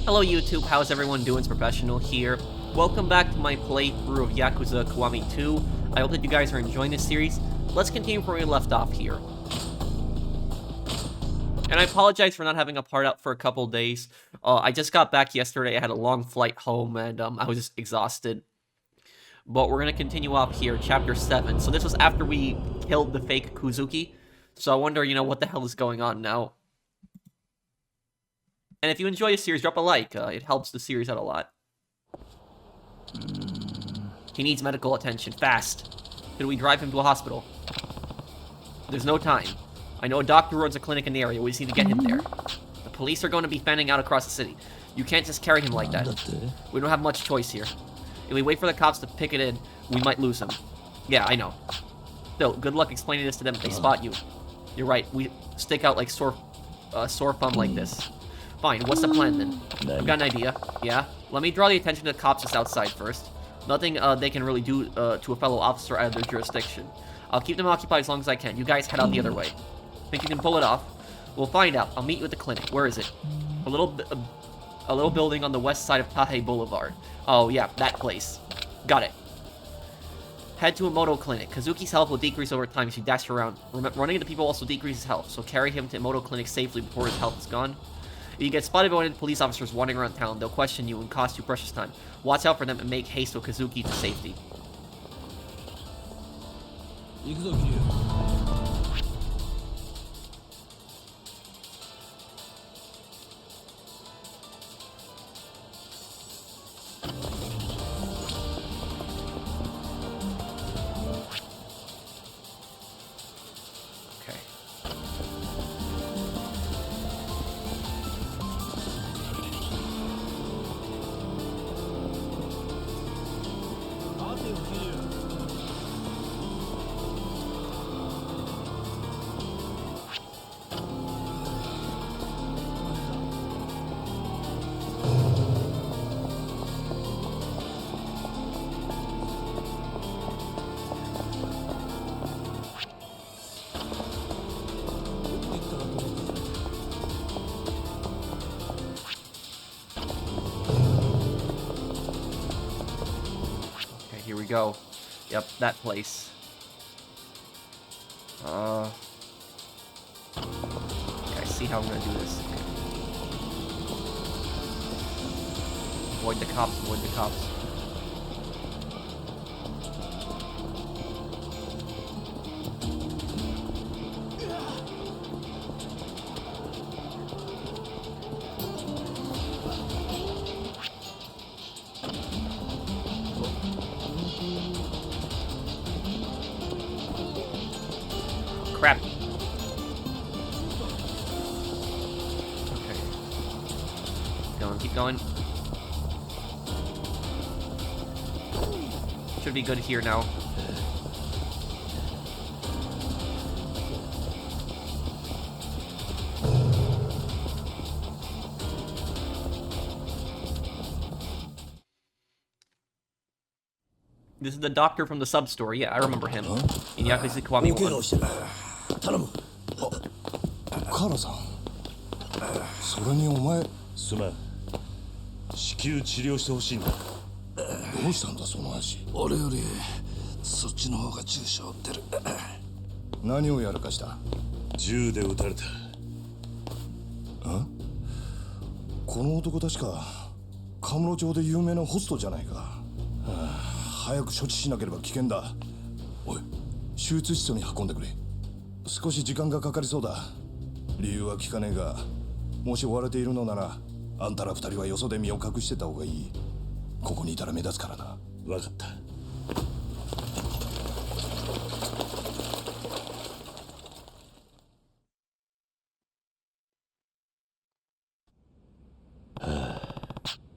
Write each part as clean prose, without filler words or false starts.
Hello YouTube, how's everyone doing? It's Professional here. Welcome back to my playthrough of Yakuza Kiwami 2. I hope that you guys are enjoying this series. Let's continue from where we left off here. And I apologize for not having a part out for a couple days. I just got back yesterday, I had a long flight home, and I was just exhausted. But we're going to continue off here, Chapter 7. So this was after we killed the fake Kazuki. So I wonder, what the hell is going on now. And if you enjoy the series, drop a like. It helps the series out a lot. He needs medical attention, fast. Could we drive him to a hospital? There's no time. I know a doctor runs a clinic in the area. We just need to get him there. The police are going to be fanning out across the city. You can't just carry him like that. We don't have much choice here. If we wait for the cops to pick it in, we might lose him. Yeah, I know. Still, good luck explaining this to them if they spot you. You're right. We stick out like sore thumb like this. Fine, what's the plan then? I've got an idea. Yeah? Let me draw the attention of the cops just outside first. Nothing they can really do to a fellow officer out of their jurisdiction. I'll keep them occupied as long as I can. You guys head out the other way. Think you can pull it off? We'll find out. I'll meet you at the clinic. Where is it? A little building on the west side of Tahe Boulevard. Oh yeah, that place. Got it. Head to a moto clinic. Kazuki's health will decrease over time as you dash around. Running into people also decreases health, so carry him to a moto clinic safely before his health is gone. If you get spotted by one of the police officers wandering around town, they'll question you and cost you precious time. Watch out for them and make haste with Kazuki to safety. Here we go. Yep, that place. Okay, I see how I'm gonna do this. Avoid the cops, avoid the cops. Crap. Okay. Keep going. Should be good here now. This is the doctor from the Substory. Yeah, I remember him. In Yakuza Kiwami 1. 頼む。カラさん。それにお前。すまん。至急治療してほしいんだ。どうしたんだその足。俺よりそっちの方が重傷を負ってる。何をやらかした。銃で撃たれた。この男確かカムロ町で有名なホストじゃないか。早く処置しなければ危険だ。おい、手術室に運んでくれ。少し時間がかかりそうだ。理由は聞かねえが、もし追われているのならあんたら二人はよそで身を隠してた方がいい。ここにいたら目立つからな。わかった。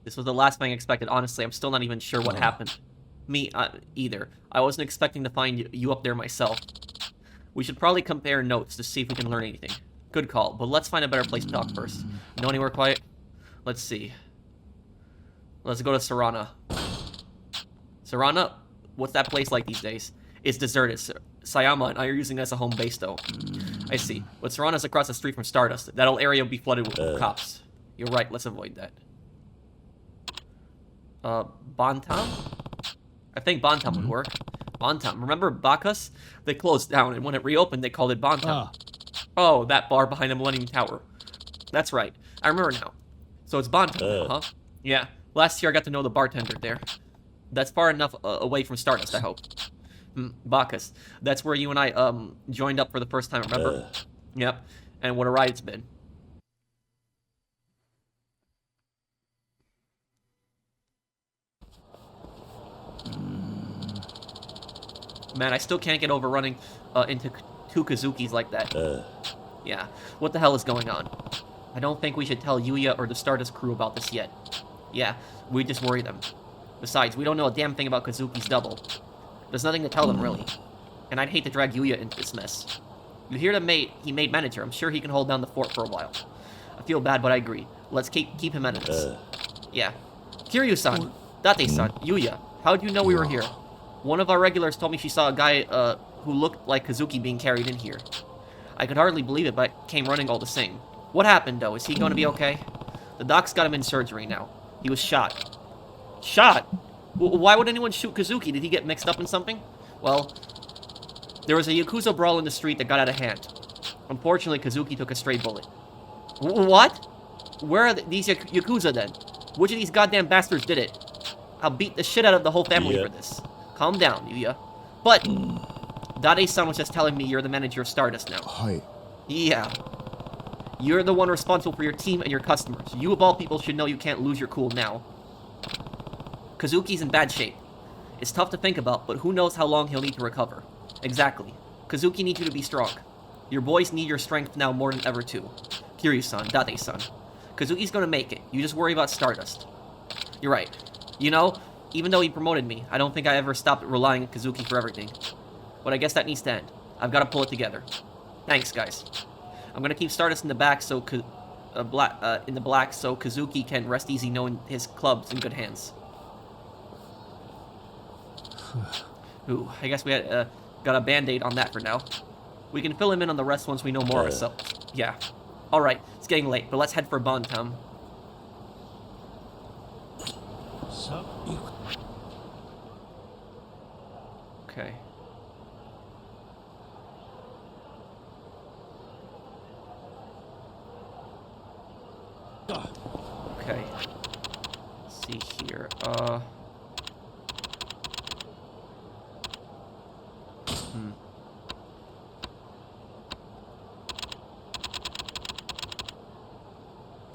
This was the last thing I expected. Honestly, I'm still not even sure what happened. Me, either. I wasn't expecting to find you up there myself. We should probably compare notes to see if we can learn anything. Good call, but let's find a better place to talk first. Know anywhere quiet? Let's see. Let's go to Sarana. Sarana? What's that place like these days? It's deserted. Sayama and I are using it as a home base, though. I see. But Sarana's across the street from Stardust. That whole area will be flooded with cops. You're right, let's avoid that. Bantam? I think Bantam would work. Bantam. Remember Bacchus? They closed down, and when it reopened, they called it Bantam. Oh, that bar behind the Millennium Tower. That's right. I remember now. So it's Bantam now, huh? Yeah. Last year I got to know the bartender there. That's far enough away from Stardust, I hope. Bacchus. That's where you and I, joined up for the first time, remember? Yep. And what a ride it's been. Man, I still can't get over running into two Kazukis like that. Yeah, what the hell is going on? I don't think we should tell Yuya or the Stardust crew about this yet. Yeah, we just worry them. Besides, we don't know a damn thing about Kazuki's double. There's nothing to tell them, really. And I'd hate to drag Yuya into this mess. You hear he made manager. I'm sure he can hold down the fort for a while. I feel bad, but I agree. Let's keep him out of this. Yeah. Kiryu-san, Date-san, Yuya, how'd you know we were here? One of our regulars told me she saw a guy, who looked like Kazuki being carried in here. I could hardly believe it, but came running all the same. What happened, though? Is he going to be okay? The doc's got him in surgery now. He was shot. Shot? Why would anyone shoot Kazuki? Did he get mixed up in something? Well, there was a Yakuza brawl in the street that got out of hand. Unfortunately, Kazuki took a stray bullet. What? Where are these Yakuza, then? Which of these goddamn bastards did it? I'll beat the shit out of the whole family for this. Calm down, Yuya. But Dade-san was just telling me you're the manager of Stardust now. Hi. Yeah. You're the one responsible for your team and your customers. You of all people should know you can't lose your cool now. Kazuki's in bad shape. It's tough to think about, but who knows how long he'll need to recover. Exactly. Kazuki needs you to be strong. Your boys need your strength now more than ever too. Kiryu-san, Dade-san. Kazuki's gonna make it. You just worry about Stardust. You're right. You know, even though he promoted me, I don't think I ever stopped relying on Kazuki for everything. But I guess that needs to end. I've got to pull it together. Thanks, guys. I'm gonna keep Stardust in the back so black so Kazuki can rest easy knowing his club's in good hands. Ooh, I guess we had got a band-aid on that for now. We can fill him in on the rest once we know more ourselves. Yeah. All right, it's getting late, but let's head for Bantam. Okay. Okay. Let's see here.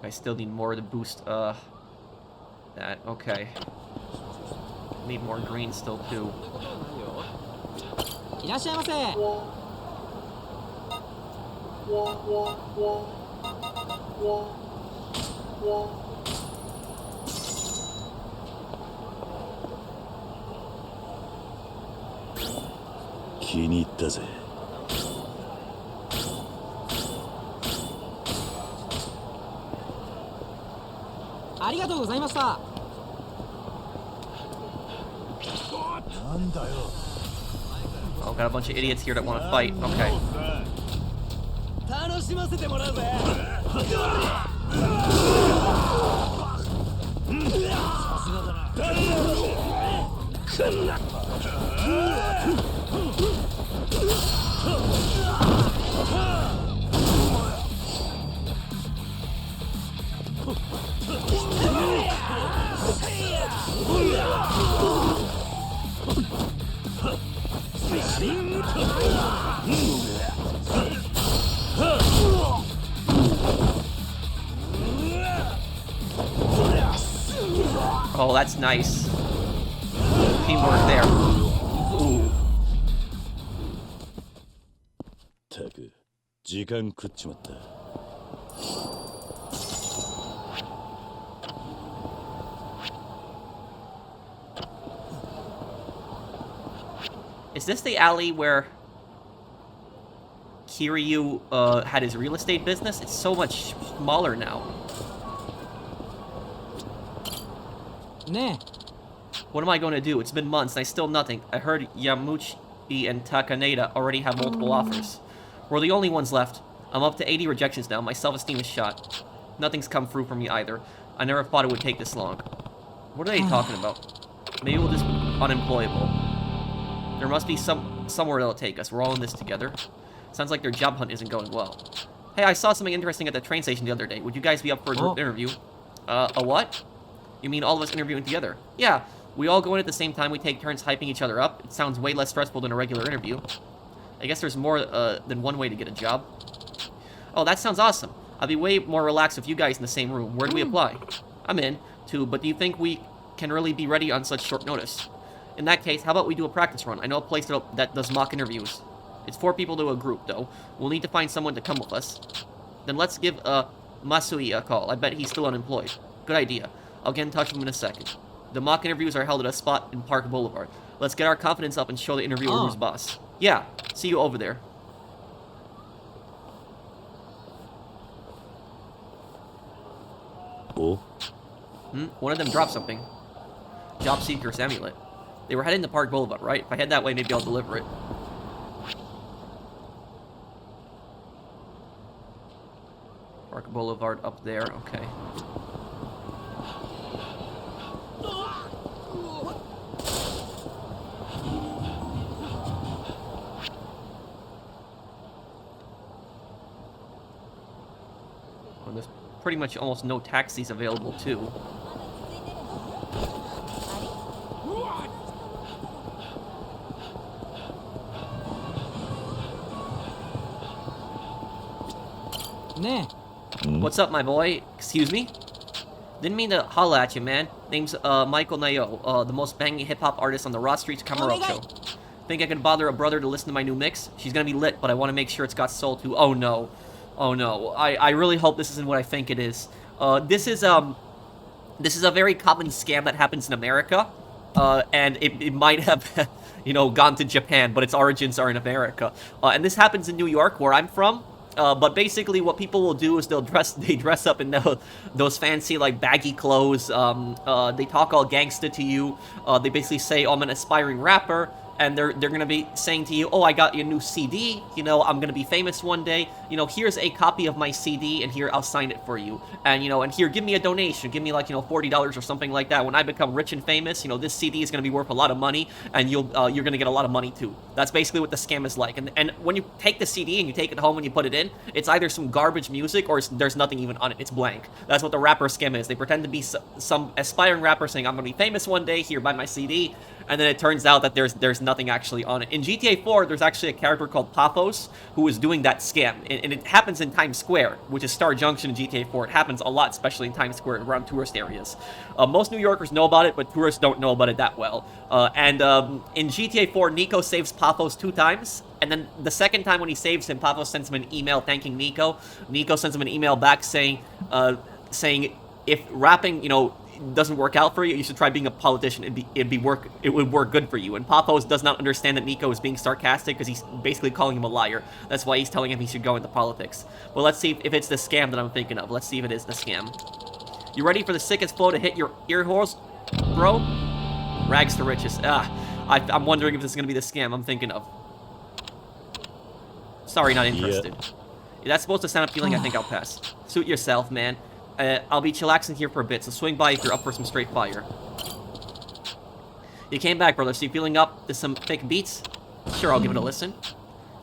I still need more to boost, that. Okay. Need more green still, too. いらっしゃいませ。気に入ったぜ。ありがとうございました。なんだよ。 Oh, got a bunch of idiots here that want to fight. Okay. 楽しませてもらうぜ。 Oh, that's nice. Teamwork there. Ooh. たく、時間食っちまった。Is this the alley where Kiryu had his real estate business? It's so much smaller now. ね What am I going to do? It's been months and I still nothing. I heard Yamuchi and Takaneda already have multiple offers. We're the only ones left. I'm up to 80 rejections now. My self-esteem is shot. Nothing's come through for me either. I never thought it would take this long. What are they talking about? Maybe we'll just be unemployable. There must be somewhere that'll take us. We're all in this together. Sounds like their job hunt isn't going well. Hey, I saw something interesting at the train station the other day. Would you guys be up for a group interview? A what? You mean all of us interviewing together? Yeah, we all go in at the same time. We take turns hyping each other up. It sounds way less stressful than a regular interview. I guess there's more than one way to get a job. Oh, that sounds awesome. I'd be way more relaxed with you guys in the same room. Where do we apply? I'm in, too, but do you think we can really be ready on such short notice? In that case, how about we do a practice run? I know a place that does mock interviews. It's 4 people to a group, though. We'll need to find someone to come with us. Then let's give Masui a call. I bet he's still unemployed. Good idea. I'll get in touch with him in a second. The mock interviews are held at a spot in Park Boulevard. Let's get our confidence up and show the interviewer who's boss. Yeah, see you over there. Oh? One of them dropped something. Job seeker's amulet. They were heading to Park Boulevard, right? If I head that way, maybe I'll deliver it. Park Boulevard up there, okay. Oh, there's pretty much almost no taxis available, too. What's up, my boy? Excuse me? Didn't mean to holla at you, man. Name's Michael Nayo, the most banging hip-hop artist on the Raw Streets Kamurocho. Think I can bother a brother to listen to my new mix? She's gonna be lit, but I want to make sure it's got soul too. Oh no. Oh no. I really hope this isn't what I think it is. This is a very common scam that happens in America. And it might have, you know, gone to Japan, but its origins are in America. And this happens in New York, where I'm from. But basically, what people will do is they dress up in those fancy, like, baggy clothes. They talk all gangsta to you. They basically say, oh, I'm an aspiring rapper. And they're gonna be saying to you, oh, I got your new CD, you know, I'm gonna be famous one day, you know, here's a copy of my CD, and here, I'll sign it for you, and, you know, and here, give me a donation, give me, like, you know, $40 or something like that. When I become rich and famous, you know, this CD is gonna be worth a lot of money, and you're gonna get a lot of money, too. That's basically what the scam is like, and when you take the CD and you take it home and you put it in, it's either some garbage music, or there's nothing even on it, it's blank. That's what the rapper scam is. They pretend to be some aspiring rapper saying, I'm gonna be famous one day, here, buy my CD, and then it turns out that there's nothing actually on it. In GTA 4, there's actually a character called Poppo who is doing that scam, and it happens in Times Square, which is Star Junction in GTA 4. It happens a lot, especially in Times Square, around tourist areas. Most New Yorkers know about it, but tourists don't know about it that well. In GTA 4, Nico saves Poppo 2 times, and then the second time when he saves him, Poppo sends him an email thanking Nico. Nico sends him an email back saying if rapping, you know, doesn't work out for you, you should try being a politician. It would work good for you. And Poppo does not understand that Nico is being sarcastic because he's basically calling him a liar. That's why he's telling him he should go into politics. Well, let's see if it's the scam that I'm thinking of. Let's see if it is the scam. You ready for the sickest flow to hit your ear holes, bro? Rags to riches. I'm wondering if this is gonna be the scam I'm thinking of. Sorry, not interested. Yeah, that's supposed to sound appealing. I think I'll pass. Suit yourself, man. I'll be chillaxing here for a bit, so swing by if you're up for some straight fire. You came back, brother, so you feeling up to some thick beats? Sure, I'll give it a listen.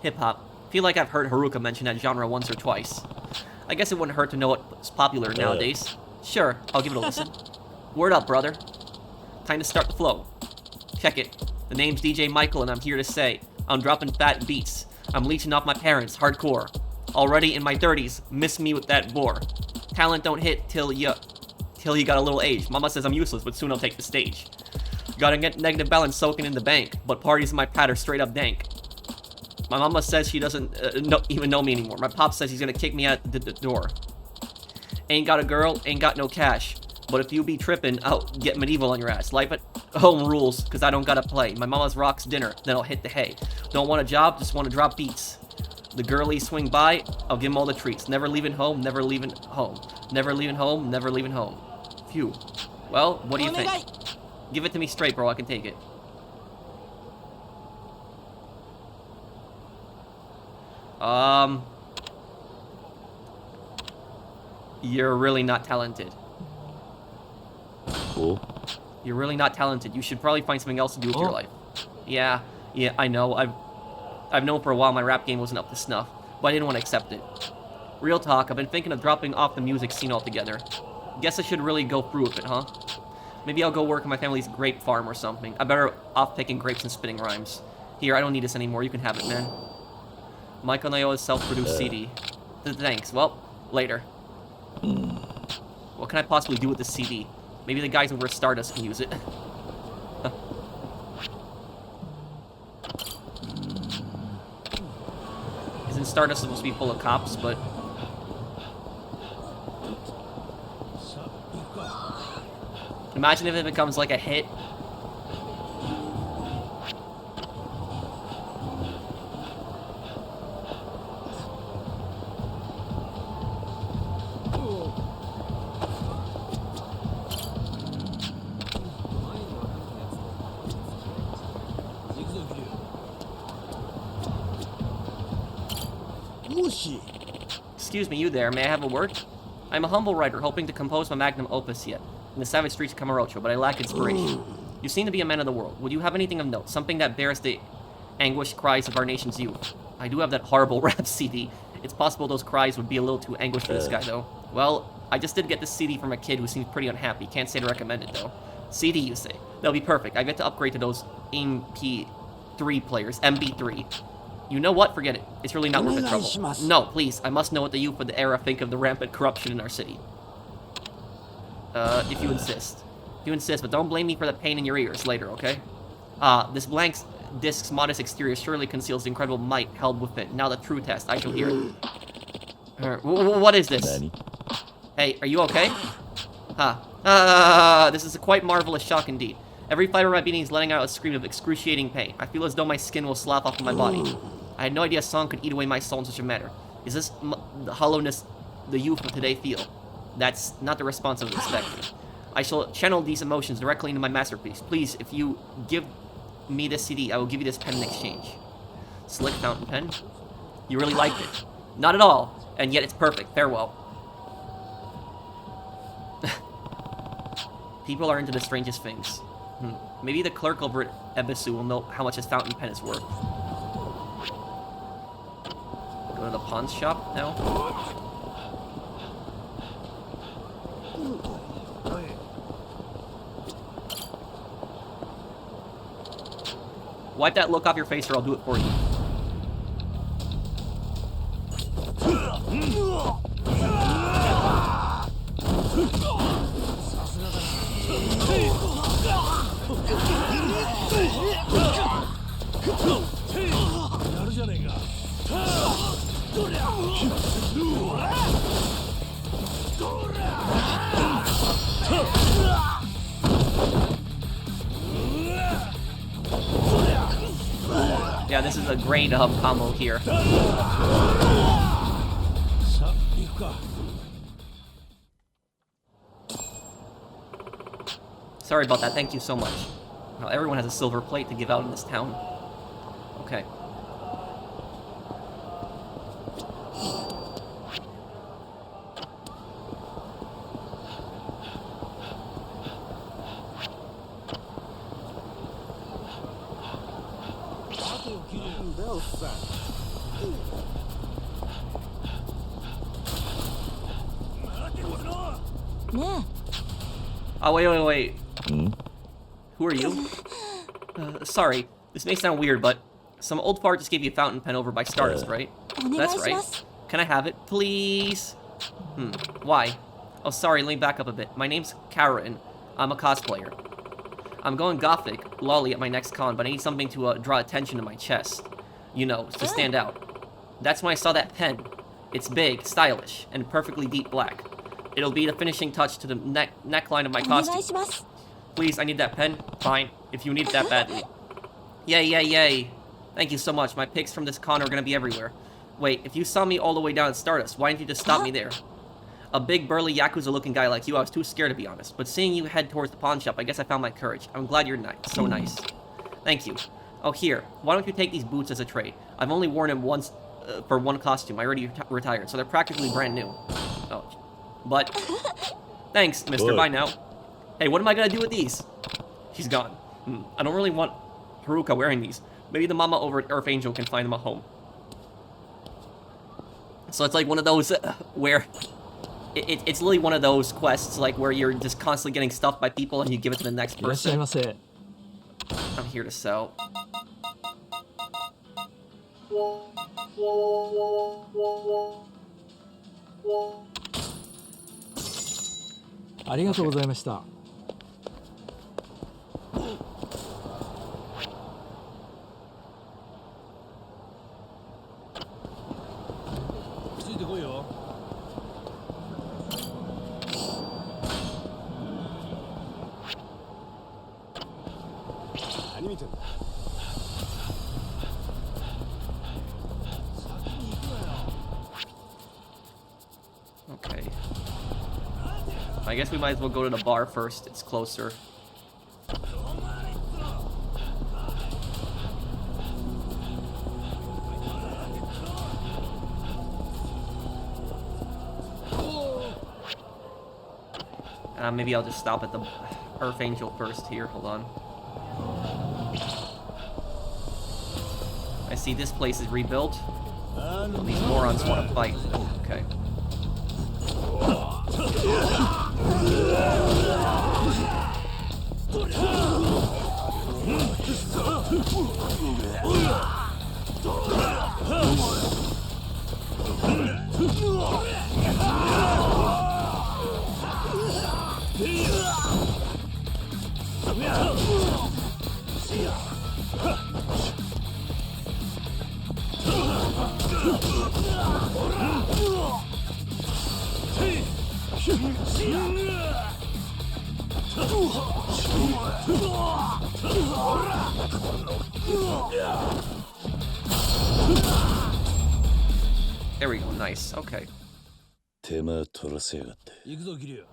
Hip-hop. Feel like I've heard Haruka mention that genre once or twice. I guess it wouldn't hurt to know what's popular nowadays. Sure, I'll give it a listen. Word up, brother. Time to start the flow. Check it. The name's DJ Michael, and I'm here to say, I'm dropping fat beats. I'm leeching off my parents, hardcore. Already in my 30s, miss me with that bore. Talent don't hit till you got a little age. Mama says I'm useless, but soon I'll take the stage. Gotta get negative balance soaking in the bank, but parties in my pad are straight up dank. My mama says she doesn't even know me anymore. My pop says he's gonna kick me out the door. Ain't got a girl, ain't got no cash. But if you be trippin', I'll get medieval on your ass. Life at home rules, cause I don't gotta play. My mama's rocks dinner, then I'll hit the hay. Don't want a job, just wanna drop beats. The girlies swing by, I'll give them all the treats. Never leaving home, never leaving home. Never leaving home, never leaving home. Phew. Well, what do you think? Give it to me straight, bro, I can take it. You're really not talented. Cool. You're really not talented. You should probably find something else to do with your life. Yeah, I know. I've known for a while my rap game wasn't up to snuff, but I didn't want to accept it. Real talk, I've been thinking of dropping off the music scene altogether. Guess I should really go through with it, huh? Maybe I'll go work on my family's grape farm or something. I'm better off picking grapes and spitting rhymes. Here, I don't need this anymore. You can have it, man. Michael Nayo's self-produced CD. Thanks. Well, later. What can I possibly do with this CD? Maybe the guys over at Stardust can use it. Isn't Stardust supposed to be full of cops, but... Imagine if it becomes like a hit. Excuse me, you there. May I have a word? I'm a humble writer, hoping to compose my magnum opus yet, in the savage streets of Kamurocho, but I lack inspiration. You seem to be a man of the world. Would you have anything of note? Something that bears the anguished cries of our nation's youth? I do have that horrible rap CD. It's possible those cries would be a little too anguished for this guy, though. Well, I just did get this CD from a kid who seems pretty unhappy. Can't say to recommend it, though. CD, you say? That'll be perfect. I get to upgrade to those MP3 players. MB3. You know what? Forget it. It's really not worth the trouble. No, please. I must know what the youth of the era think of the rampant corruption in our city. If you insist. If you insist, but don't blame me for the pain in your ears later, okay? This blank disc's modest exterior surely conceals the incredible might held within. Now the true test. I shall hear it. What is this? Hey, are you okay? This is a quite marvelous shock indeed. Every fiber of my being is letting out a scream of excruciating pain. I feel as though my skin will slough off of my body. I had no idea a song could eat away my soul in such a manner. Is this the hollowness the youth of today feel? That's not the response I was expecting. I shall channel these emotions directly into my masterpiece. Please, if you give me this CD, I will give you this pen in exchange. Slick fountain pen? You really liked it. Not at all, and yet it's perfect. Farewell. People are into the strangest things. Maybe the clerk over at Ebisu will know how much his fountain pen is worth. Go to the pawn shop now. Wipe that look off your face or I'll do it for you. Yeah, this is a great combo here. Sorry about that, thank you so much. Well, everyone has a silver plate to give out in this town. Okay. Oh, wait. Who are you? Sorry, this may sound weird, but some old fart just gave you a fountain pen over by Stardust, right? That's right. Can I have it, please? Why? Oh, sorry, let me back up a bit. My name's Kaoru, and I'm a cosplayer. I'm going Gothic, loli, at my next con, but I need something to draw attention to my chest. You know, to stand out. That's when I saw that pen. It's big, stylish, and perfectly deep black. It'll be the finishing touch to the neckline of my costume. Please, I need that pen. Fine, if you need it that badly. Yay. Thank you so much. My pics from this con are gonna be everywhere. Wait, if you saw me all the way down at Stardust, why didn't you just stop me there? A big, burly, Yakuza-looking guy like you, I was too scared to be honest. But seeing you head towards the pawn shop, I guess I found my courage. I'm glad you're so nice. Thank you. Oh, here. Why don't you take these boots as a trade? I've only worn them once for one costume. I already retired, so they're practically brand new. Oh. But, thanks, mister. Bye now. Hey, what am I gonna do with these? She's gone. I don't really want Haruka wearing these. Maybe the mama over at Earth Angel can find them a home. So it's like one of those where it's literally one of those quests like where you're just constantly getting stuff by people and you give it to the next いらっしゃい person. ませ。 I'm here to sell. ありがとうございました。ついてこいよ。何見てんだ。 Okay. I guess we might as well go to the bar first. It's closer. Maybe I'll just stop at the Earth Angel first here. Hold on. I see this place is rebuilt. These morons want to fight. Okay. There we go, nice, okay. 手間取らせやがって。行くぞ、キリュウ。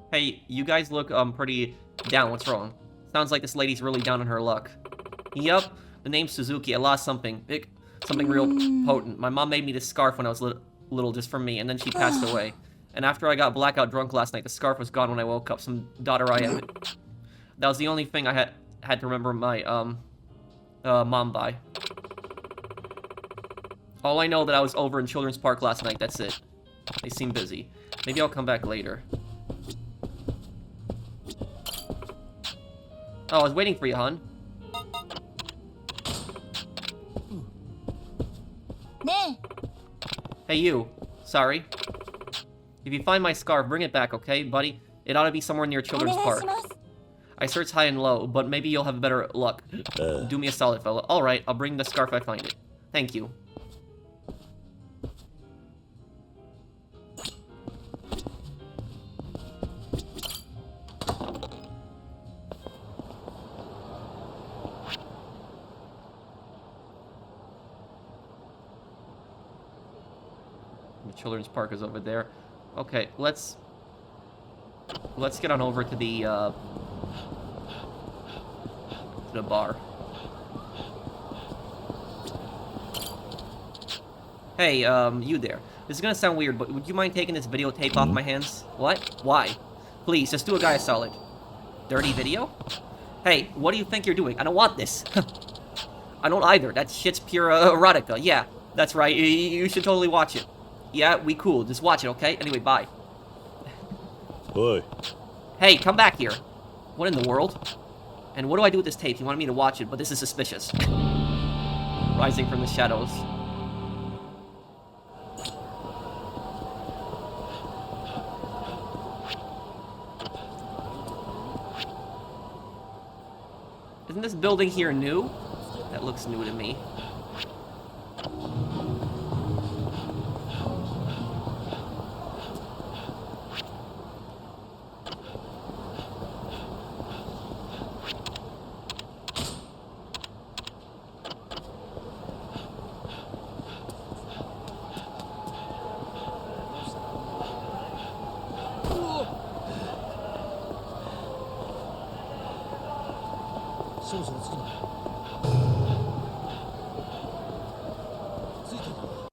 Hey, you guys look pretty down. What's wrong? Sounds like this lady's really down on her luck. Yup, the name's Suzuki. I lost something big, something real potent. My mom made me this scarf when I was little just for me, and then she passed away. And after I got blackout drunk last night, the scarf was gone when I woke up. Some daughter I am. That was the only thing I had to remember my mom by. All I know that I was over in Children's Park last night. That's it. They seem busy. Maybe I'll come back later. Oh, I was waiting for you, hon. Hey, you. Sorry. If you find my scarf, bring it back, okay, buddy? It ought to be somewhere near Children's Park. I searched high and low, but maybe you'll have better luck. Do me a solid, fella. Alright, I'll bring the scarf if I find it. Thank you. Children's Park is over there. Okay, let's get on over to the bar. Hey, you there. This is gonna sound weird, but would you mind taking this videotape off my hands? What? Why? Please, just do a guy a solid. Dirty video? Hey, what do you think you're doing? I don't want this. I don't either. That shit's pure erotica. Yeah, that's right. You should totally watch it. Yeah, we cool. Just watch it, okay? Anyway, bye. Oi. Hey, come back here. What in the world? And what do I do with this tape? You wanted me to watch it, but this is suspicious. Rising from the shadows. Isn't this building here new? That looks new to me. そろそろ着くな。着いたぞ。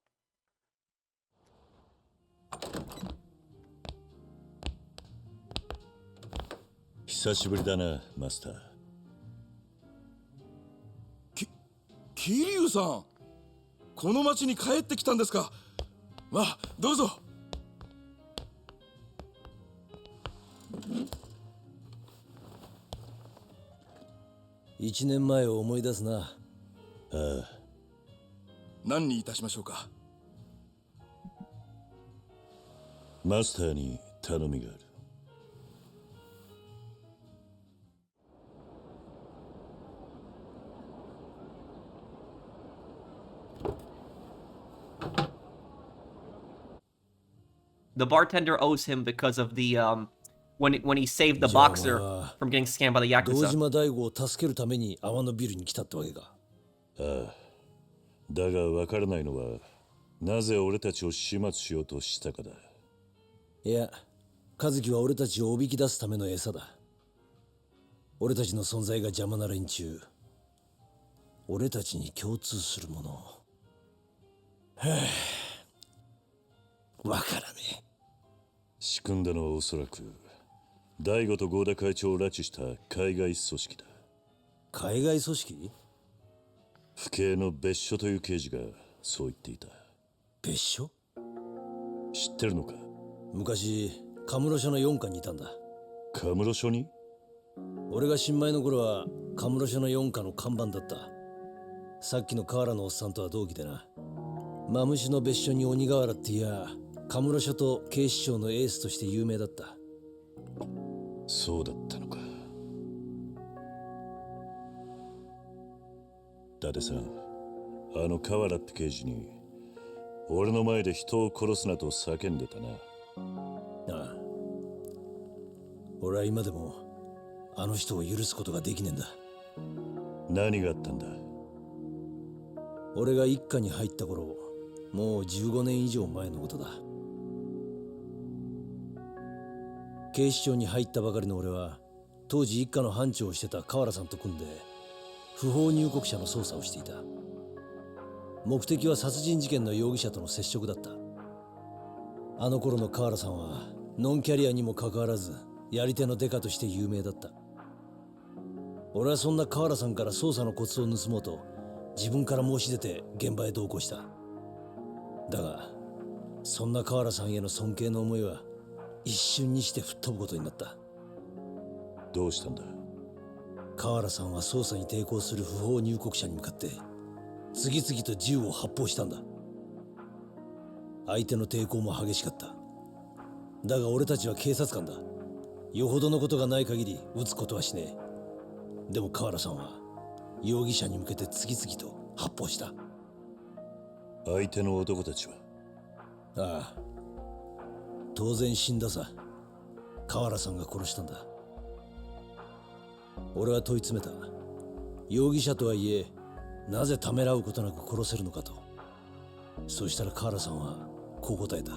久しぶりだな、マスター。桐生さん、この町に帰ってきたんですか。まあ、どうぞ。1年前を思い出すな。ああ、何にいたしましょうか。マスターに頼みがある。The bartender owes him because of the when he saved the boxer from getting scammed by the 堂 Yakuza. 島大吾を助けるために阿波のビルに来たってわけか。ああ、だが分からないのは、なぜ俺たちを始末しようとしたかだ。いや、和樹は俺たちをおびき出すための餌だ。俺たちの存在が邪魔な連中、俺たちに共通するもの。わからねえ。仕組んだのはおそらく大悟と合田会長を拉致した海外組織だ。海外組織？府警の別所という刑事がそう言っていた。別所？知ってるのか？昔カムロ署の4課にいたんだ。カムロ署に？俺が新米の頃はカムロ署の4課の看板だった。さっきの河原のおっさんとは同期でな。マムシの別所に鬼瓦っていや、カムロ署と警視庁のエースとして有名だった。そうだったのか。伊達さん、あの河原って刑事に俺の前で人を殺すなと叫んでたな。ああ、俺は今でもあの人を許すことができねえんだ。何があったんだ？俺が一課に入った頃、もう15年以上前のことだ。警視庁に入ったばかりの俺は、当時一課の班長をしてた河原さんと組んで不法入国者の捜査をしていた。目的は殺人事件の容疑者との接触だった。あの頃の河原さんはノンキャリアにもかかわらずやり手のデカとして有名だった。俺はそんな河原さんから捜査のコツを盗もうと自分から申し出て現場へ同行した。だがそんな河原さんへの尊敬の思いは一瞬にして吹っ飛ぶことになった。どうしたんだ？河原さんは捜査に抵抗する不法入国者に向かって次々と銃を発砲したんだ。相手の抵抗も激しかった。だが俺たちは警察官だ。よほどのことがない限り撃つことはしねえ。でも河原さんは容疑者に向けて次々と発砲した。相手の男たちは？ああ、当然死んださ。河原さんが殺したんだ。俺は問い詰めた。容疑者とはいえなぜためらうことなく殺せるのかと。そしたら河原さんはこう答えた。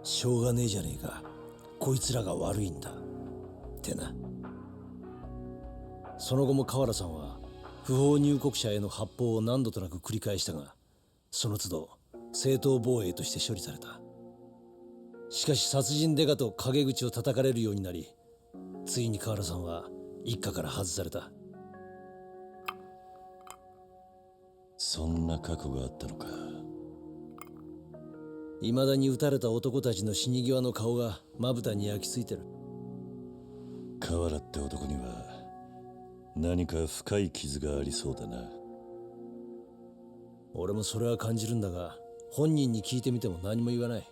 しょうがねえじゃねえか、こいつらが悪いんだってな。その後も河原さんは不法入国者への発砲を何度となく繰り返したが、その都度正当防衛として処理された。しかし殺人デカと陰口を叩かれるようになり、ついに河原さんは一家から外された。そんな過去があったのか。未だに撃たれた男たちの死に際の顔がまぶたに焼き付いてる。河原って男には何か深い傷がありそうだな。俺もそれは感じるんだが、本人に聞いてみても何も言わない。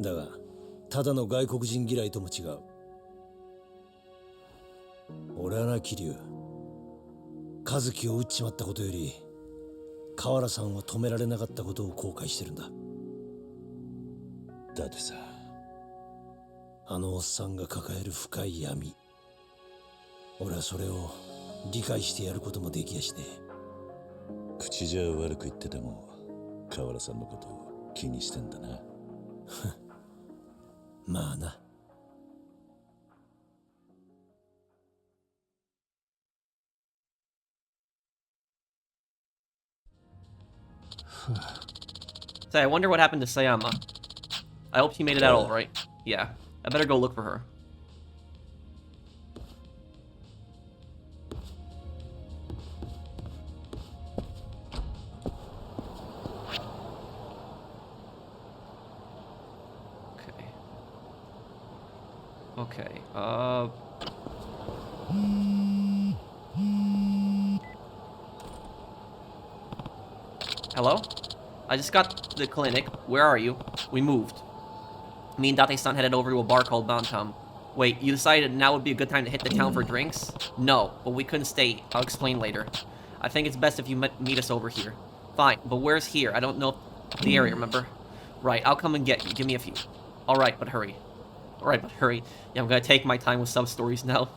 だがただの外国人嫌いとも違う。俺はな、桐生、和樹を撃っちまったことより河原さんを止められなかったことを後悔してるんだ。だってさ、あのおっさんが抱える深い闇、俺はそれを理解してやることもできやしねえ。口じゃ悪く言ってても河原さんのことを気にしてんだな。まあな。Say, I wonder what happened to Sayama. I hope she made it out all right. Yeah, I better go look for her. Okay, hello? I just got to the clinic. Where are you? We moved. Me and Date-san headed over to a bar called Bantam. Wait, you decided now would be a good time to hit the town for drinks? No, but we couldn't stay. I'll explain later. I think it's best if you meet us over here. Fine, but where's here? I don't know the area, remember? Right, I'll come and get you. Give me a few. Alright, but hurry. Alright, but hurry. Yeah, I'm gonna take my time with sub-stories now.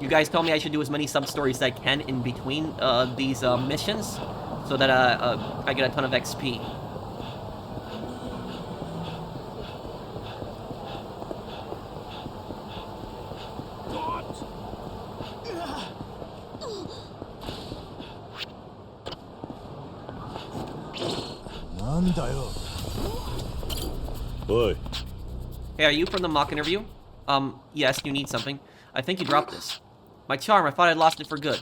You guys told me I should do as many sub-stories as I can in between these missions, so that I get a ton of XP. Oi. Hey, are you from the mock interview? Yes, you need something. I think you dropped this. My charm, I thought I'd lost it for good.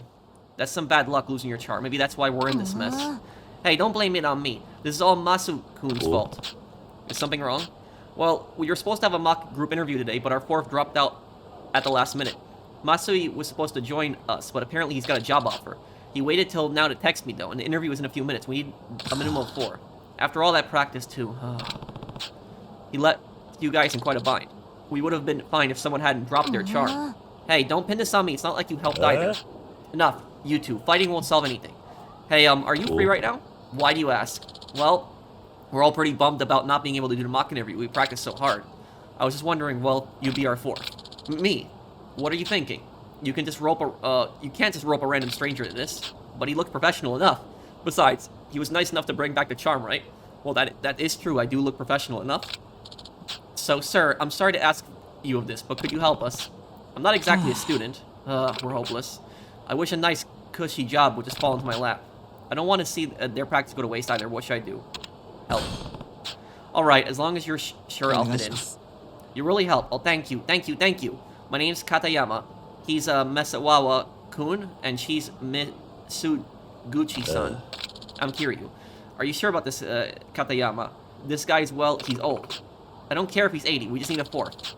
That's some bad luck losing your charm. Maybe that's why we're in this mess. Hey, don't blame it on me. This is all Masu-kun's fault. Is something wrong? Well, we were supposed to have a mock group interview today, but our fourth dropped out at the last minute. Masui was supposed to join us, but apparently he's got a job offer. He waited till now to text me, though, and the interview is in a few minutes. We need a minimum of 4. After all that practice, too. He let you guys in quite a bind. We would have been fine if someone hadn't dropped their charm. Hey, don't pin this on me. It's not like you helped either. Enough. You two. Fighting won't solve anything. Hey, are you free right now? Why do you ask? Well, we're all pretty bummed about not being able to do the mock interview. We practiced so hard. I was just wondering, well, you'd be our 4th. Me. What are you thinking? You can't just rope a random stranger into this. But he looked professional enough. Besides, he was nice enough to bring back the charm, right? Well, that is true. I do look professional enough. So, sir, I'm sorry to ask you of this, but could you help us? I'm not exactly a student. We're hopeless. I wish a nice, cushy job would just fall into my lap. I don't want to see their practice go to waste either. What should I do? Help. Alright, as long as you're sure I'll fit in. You really help. Oh, thank you, thank you, thank you. My name's Katayama. He's Mesawawa-kun, and she's Mitsuguchi-san. I'm Kiryu. Are you sure about this, Katayama? This guy's, well, he's old. I don't care if he's 80, we just need a 4th.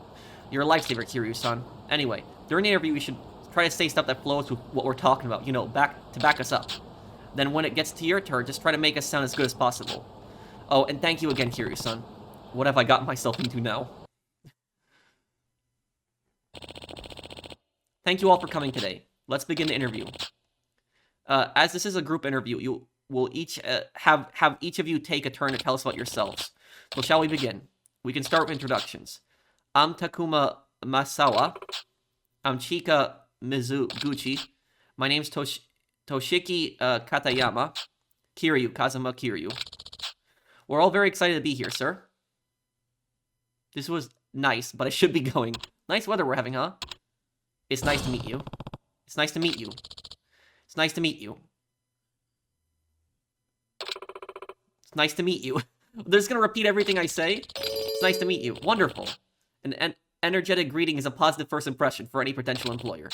You're a lifesaver, Kiryu-san. Anyway, during the interview, we should try to say stuff that flows with what we're talking about, you know, to back us up. Then when it gets to your turn, just try to make us sound as good as possible. Oh, and thank you again, Kiryu-san. What have I gotten myself into now? Thank you all for coming today. Let's begin the interview. As this is a group interview, you will each have each of you take a turn to tell us about yourselves. So shall we begin? We can start with introductions. I'm Takuma Masawa. I'm Chika Mizuguchi. My name's Toshiki Katayama. Kiryu Kazama Kiryu. We're all very excited to be here, sir. This was nice, but I should be going. Nice weather we're having, huh? It's nice to meet you. It's nice to meet you. It's nice to meet you. It's nice to meet you. They're just gonna repeat everything I say. It's nice to meet you. Wonderful. An energetic greeting is a positive first impression for any potential employer.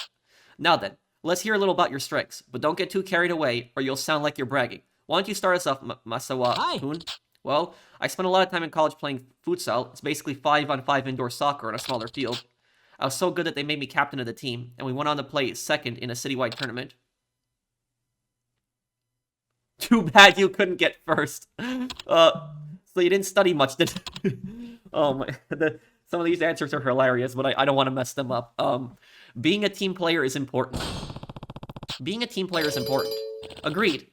Now then, let's hear a little about your strengths, but don't get too carried away or you'll sound like you're bragging. Why don't you start us off, Masawa-kun? Well, I spent a lot of time in college playing futsal. It's basically 5-on-5 indoor soccer on a smaller field. I was so good that they made me captain of the team, and we went on to play second in a citywide tournament. Too bad you couldn't get first. So you didn't study much, did you? Oh my, some of these answers are hilarious, but I don't want to mess them up. Being a team player is important. Being a team player is important. Agreed.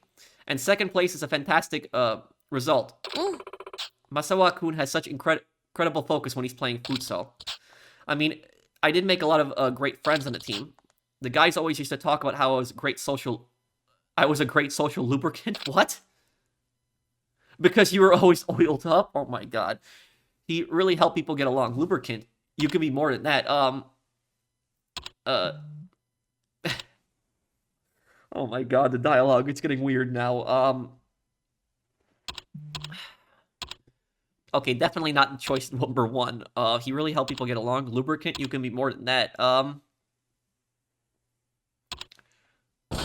And second place is a fantastic, result. Masawa-kun has such incredible focus when he's playing futsal. I mean, I did make a lot of great friends on the team. The guys always used to talk about how I was a great social lubricant. What? Because you were always oiled up? Oh my god. He really helped people get along. Lubricant. You can be more than that. Oh my god, the dialogue. It's getting weird now. Okay, definitely not choice number 1. He really helped people get along. Lubricant, you can be more than that.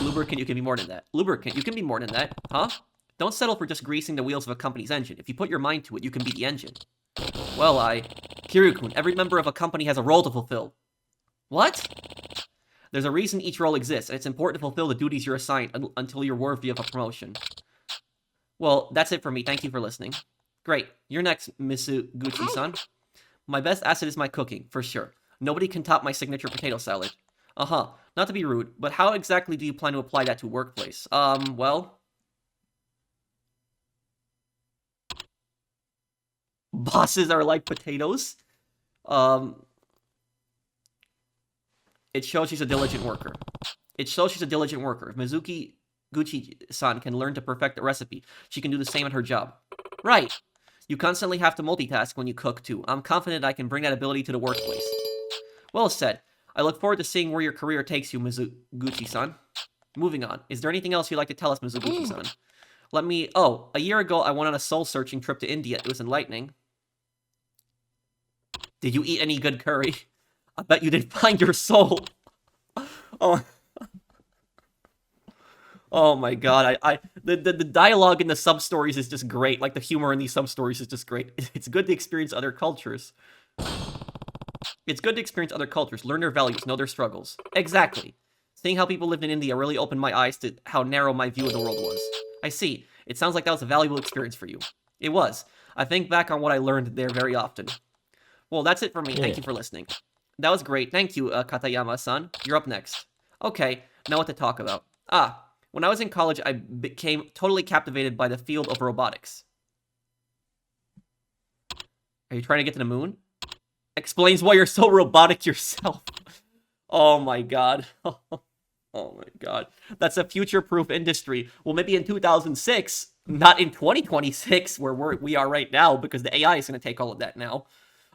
Lubricant, you can be more than that. Lubricant, you can be more than that. Huh? Don't settle for just greasing the wheels of a company's engine. If you put your mind to it, you can be the engine. Well, Kiryu-kun, every member of a company has a role to fulfill. What? There's a reason each role exists, and it's important to fulfill the duties you're assigned until you're worthy of a promotion. Well, that's it for me. Thank you for listening. Great. You're next, Misuguchi-san. My best asset is my cooking, for sure. Nobody can top my signature potato salad. Uh-huh. Not to be rude, but how exactly do you plan to apply that to workplace? Well... Bosses are like potatoes? It shows she's a diligent worker. It shows she's a diligent worker. If Mizuki Gucci-san can learn to perfect a recipe, she can do the same at her job. Right. You constantly have to multitask when you cook, too. I'm confident I can bring that ability to the workplace. Well said. I look forward to seeing where your career takes you, Mizuguchi-san. Moving on. Is there anything else you'd like to tell us, Mizuguchi-san? Oh, a year ago, I went on a soul-searching trip to India. It was enlightening. Did you eat any good curry? I bet you didn't find your soul. Oh. Oh my god, the dialogue in the sub-stories is just great. Like, the humor in these sub-stories is just great. It's good to experience other cultures. It's good to experience other cultures, learn their values, know their struggles. Exactly. Seeing how people lived in India really opened my eyes to how narrow my view of the world was. I see. It sounds like that was a valuable experience for you. It was. I think back on what I learned there very often. Well, that's it for me. Thank you for listening. That was great. Thank you, Katayama-san. You're up next. Okay, now what to talk about. When I was in college, I became totally captivated by the field of robotics. Are you trying to get to the moon? Explains why you're so robotic yourself. Oh my god. Oh my god. That's a future-proof industry. Well, maybe in 2006, not in 2026, where we are right now, because the AI is going to take all of that now.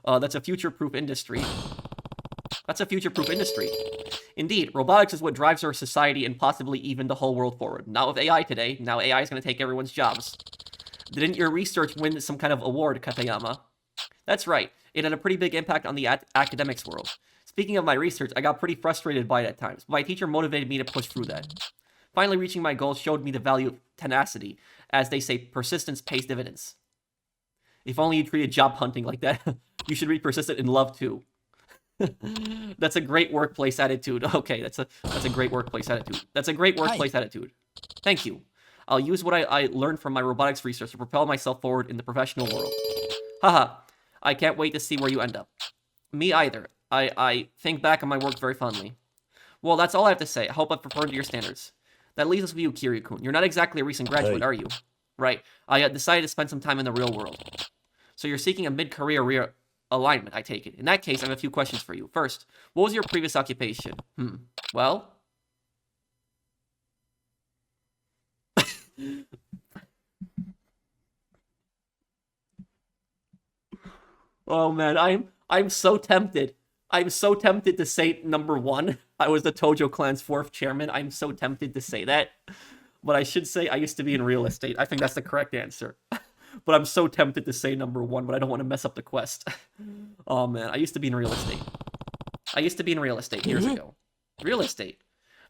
That's a future-proof industry. That's a future-proof industry. Indeed, robotics is what drives our society and possibly even the whole world forward. Not with AI today. Now AI is going to take everyone's jobs. Didn't your research win some kind of award, Katayama? That's right. It had a pretty big impact on the academics world. Speaking of my research, I got pretty frustrated by it at times, but my teacher motivated me to push through that. Finally reaching my goal showed me the value of tenacity. As they say, persistence pays dividends. If only you treated job hunting like that. You should be persistent in love too. That's a great workplace attitude. Okay, that's a great workplace attitude. That's a great workplace attitude. Thank you. I'll use what I learned from my robotics research to propel myself forward in the professional world. Haha. I can't wait to see where you end up. Me either. I think back on my work very fondly. Well, that's all I have to say. I hope I've performed to your standards. That leaves us with you, Kiryu-kun. You're not exactly a recent graduate, are you? Right. I decided to spend some time in the real world. So you're seeking a mid-career alignment, I take it. In that case, I have a few questions for you. First, what was your previous occupation? Well? Oh man, I'm so tempted. I'm so tempted to say number 1. I was the Tojo Clan's 4th chairman. I'm so tempted to say that. But I should say I used to be in real estate. I think that's the correct answer. But I'm so tempted to say number 1, but I don't want to mess up the quest. Oh man, I used to be in real estate. I used to be in real estate years ago. Real estate.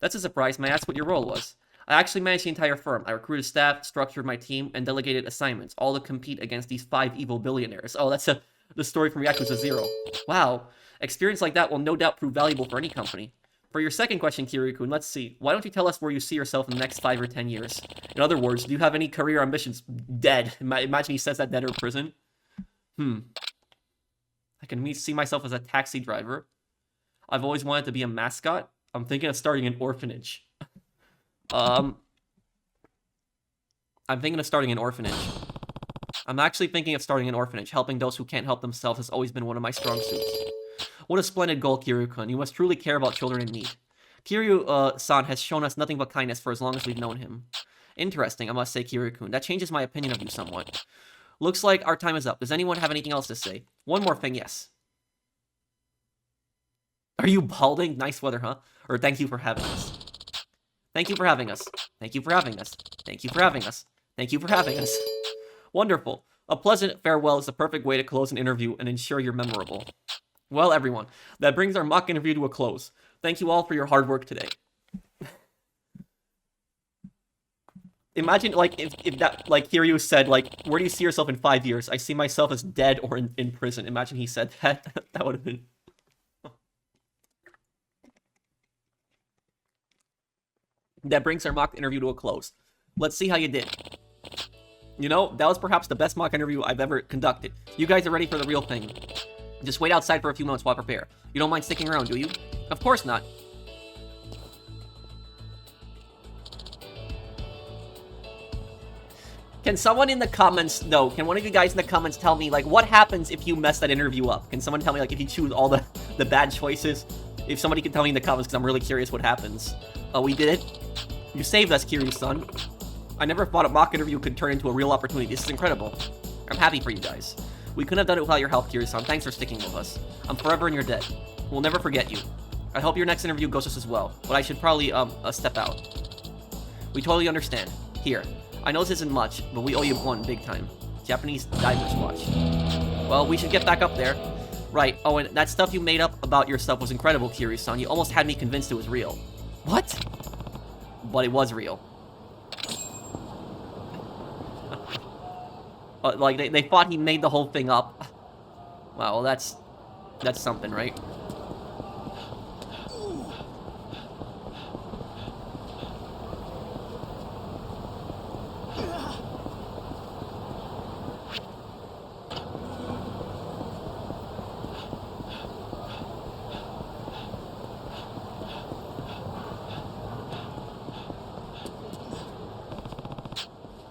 That's a surprise. May I ask what your role was? I actually managed the entire firm. I recruited staff, structured my team, and delegated assignments, all to compete against these 5 evil billionaires. Oh, that's the story from Yakuza 0. Wow. Experience like that will no doubt prove valuable for any company. For your second question, Kiryu-kun, let's see. Why don't you tell us where you see yourself in the next 5 or 10 years? In other words, do you have any career ambitions? Dead. Imagine he says that dead or prison. I can see myself as a taxi driver. I've always wanted to be a mascot. I'm thinking of starting an orphanage. I'm thinking of starting an orphanage. I'm actually thinking of starting an orphanage. Helping those who can't help themselves has always been one of my strong suits. What a splendid goal, Kiryu-kun. You must truly care about children in need. Kiryu-san has shown us nothing but kindness for as long as we've known him. Interesting, I must say, Kiryu-kun. That changes my opinion of you somewhat. Looks like our time is up. Does anyone have anything else to say? One more thing, yes. Are you balding? Nice weather, huh? Or thank you for having us. Thank you for having us. Thank you for having us. Thank you for having us. Thank you for having us. Wonderful. A pleasant farewell is the perfect way to close an interview and ensure you're memorable. Well, everyone, that brings our mock interview to a close. Thank you all for your hard work today. Imagine, like, if that, like, Kiryu said, like, where do you see yourself in 5 years? I see myself as dead or in prison. Imagine he said that. That would have been... That brings our mock interview to a close. Let's see how you did. You know, that was perhaps the best mock interview I've ever conducted. You guys are ready for the real thing. Just wait outside for a few moments while I prepare. You don't mind sticking around, do you? Of course not. Can someone in the comments, though, can one of you guys in the comments tell me, like, what happens if you mess that interview up? Can someone tell me, like, if you choose all the bad choices? If somebody can tell me in the comments, because I'm really curious what happens. Oh, we did it? You saved us, Kiryu-san. I never thought a mock interview could turn into a real opportunity. This is incredible. I'm happy for you guys. We couldn't have done it without your help, Kiryu-san. Thanks for sticking with us. I'm forever in your debt. We'll never forget you. I hope your next interview goes just as well, but I should probably, step out. We totally understand. Here. I know this isn't much, but we owe you one big time. Japanese diver's watch. Well, we should get back up there. Right. Oh, and that stuff you made up about yourself was incredible, Kiryu-san. You almost had me convinced it was real. What? But it was real. Like, they thought he made the whole thing up. Wow, well, that's something, right?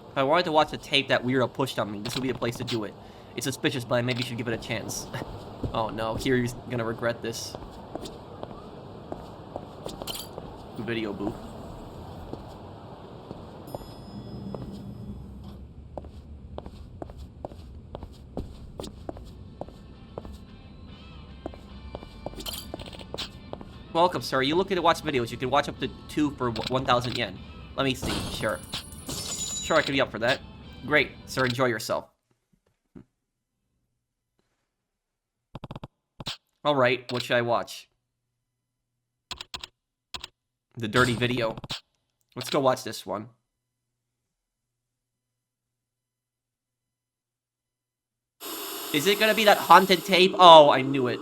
If I wanted to watch the tape that Weirdo pushed on me, this would be a place to do it. It's suspicious, but I maybe should give it a chance. Oh no, Kiryu's gonna regret this. Video booth. Welcome, sir. You looking to watch videos? You can watch up to 2 for 1,000 yen. Let me see. Sure. Sure, I could be up for that. Great, sir. Enjoy yourself. Alright, what should I watch? The dirty video. Let's go watch this one. Is it gonna be that haunted tape? Oh, I knew it.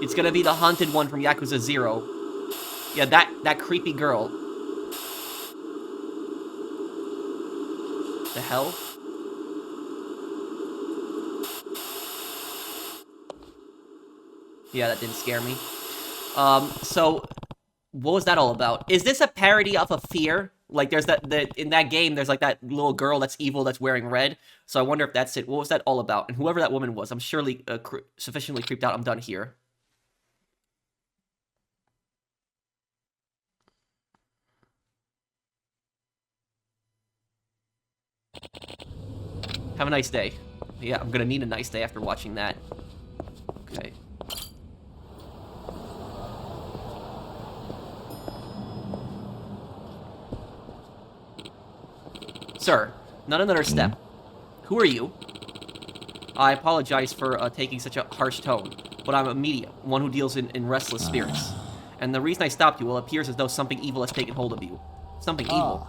It's gonna be the haunted one from Yakuza 0. Yeah, that creepy girl. The hell? Yeah, that didn't scare me. So, what was that all about? Is this a parody of a Fear? Like, there's in that game, there's like that little girl that's evil that's wearing red. So I wonder if that's it. What was that all about? And whoever that woman was, I'm surely sufficiently creeped out. I'm done here. Have a nice day. Yeah, I'm gonna need a nice day after watching that. Okay. Sir, not another step. Who are you? I apologize for taking such a harsh tone, but I'm a medium, one who deals in restless spirits. And the reason I stopped you, well, it appears as though something evil has taken hold of you. Something evil.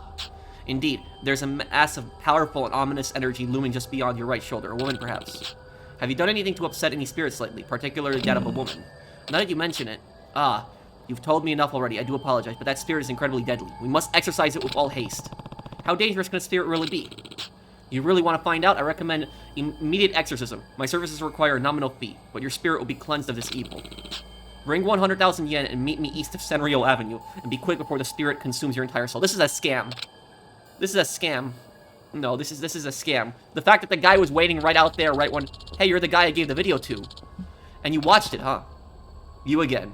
Indeed, there's a mass of powerful and ominous energy looming just beyond your right shoulder. A woman, perhaps. Have you done anything to upset any spirits lately, particularly that of a woman? Now that you mention it, you've told me enough already. I do apologize, but that spirit is incredibly deadly. We must exorcise it with all haste. How dangerous can a spirit really be? You really want to find out? I recommend immediate exorcism. My services require a nominal fee, but your spirit will be cleansed of this evil. Bring 100,000 yen and meet me east of Senryo Avenue, and be quick before the spirit consumes your entire soul. This is a scam. This is a scam. No, this is a scam. The fact that the guy was waiting right out there, right when, hey, you're the guy I gave the video to. And you watched it, huh? You again.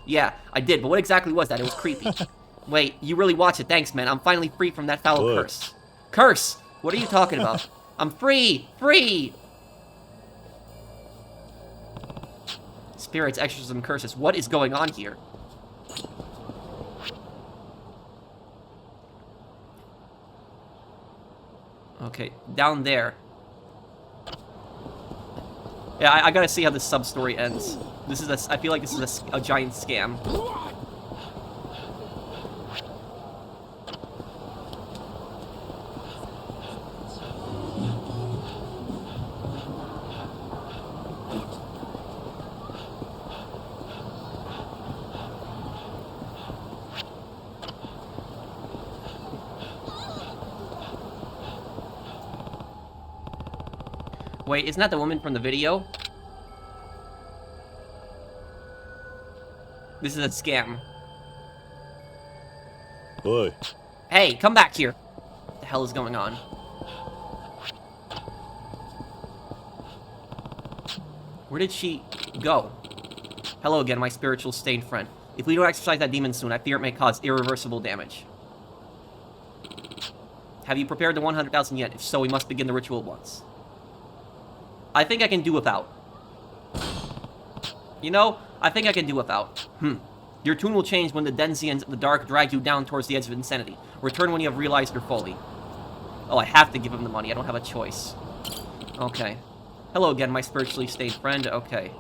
Yeah, I did, but what exactly was that? It was creepy. Wait, you really watched it. Thanks, man. I'm finally free from that foul curse. Curse? What are you talking about? I'm free! Free! Spirits, exorcism, curses. What is going on here? Okay, down there. Yeah, I gotta see how this sub-story ends. This is I feel like this is a giant scam. Wait, isn't that the woman from the video? This is a scam. Oi. Hey, come back here. What the hell is going on? Where did she go? Hello again, my spiritual stained friend. If we don't exercise that demon soon, I fear it may cause irreversible damage. Have you prepared the 100,000 yen? If so, we must begin the ritual at once. I think I can do without. You know, I think I can do without. Your tune will change when the Denzians of the dark drag you down towards the edge of insanity. Return when you have realized your folly. Oh, I have to give him the money. I don't have a choice. Okay. Hello again, my spiritually stained friend. Okay.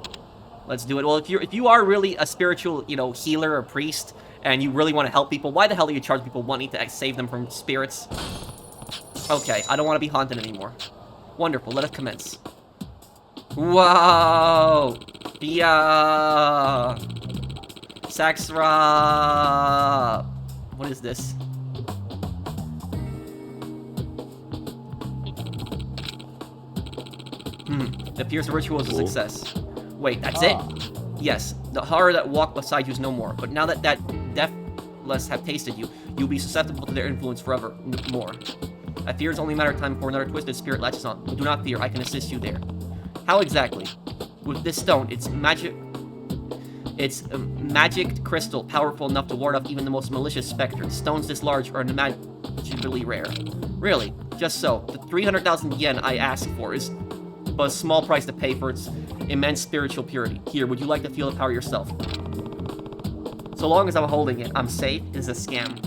Let's do it. Well, if you are really a spiritual, you know, healer or priest, and you really want to help people, why the hell do you charge people money to save them from spirits? Okay, I don't want to be haunted anymore. Wonderful, let us commence. Whoa! Yeah! Saxra! What is this? It appears the ritual is a success. Wait, that's it? Yes, the horror that walked beside you is no more, but now that deathless have tasted you, you'll be susceptible to their influence forever more. I fear it's only a matter of time before another twisted spirit latches on, but do not fear, I can assist you there. How exactly? With this stone, it's magic crystal, powerful enough to ward off even the most malicious specters. Stones this large are unimaginably rare. Really, just so. The 300,000 yen I ask for is but a small price to pay for its immense spiritual purity. Here, would you like to feel the power yourself? So long as I'm holding it, I'm safe. It's a scam.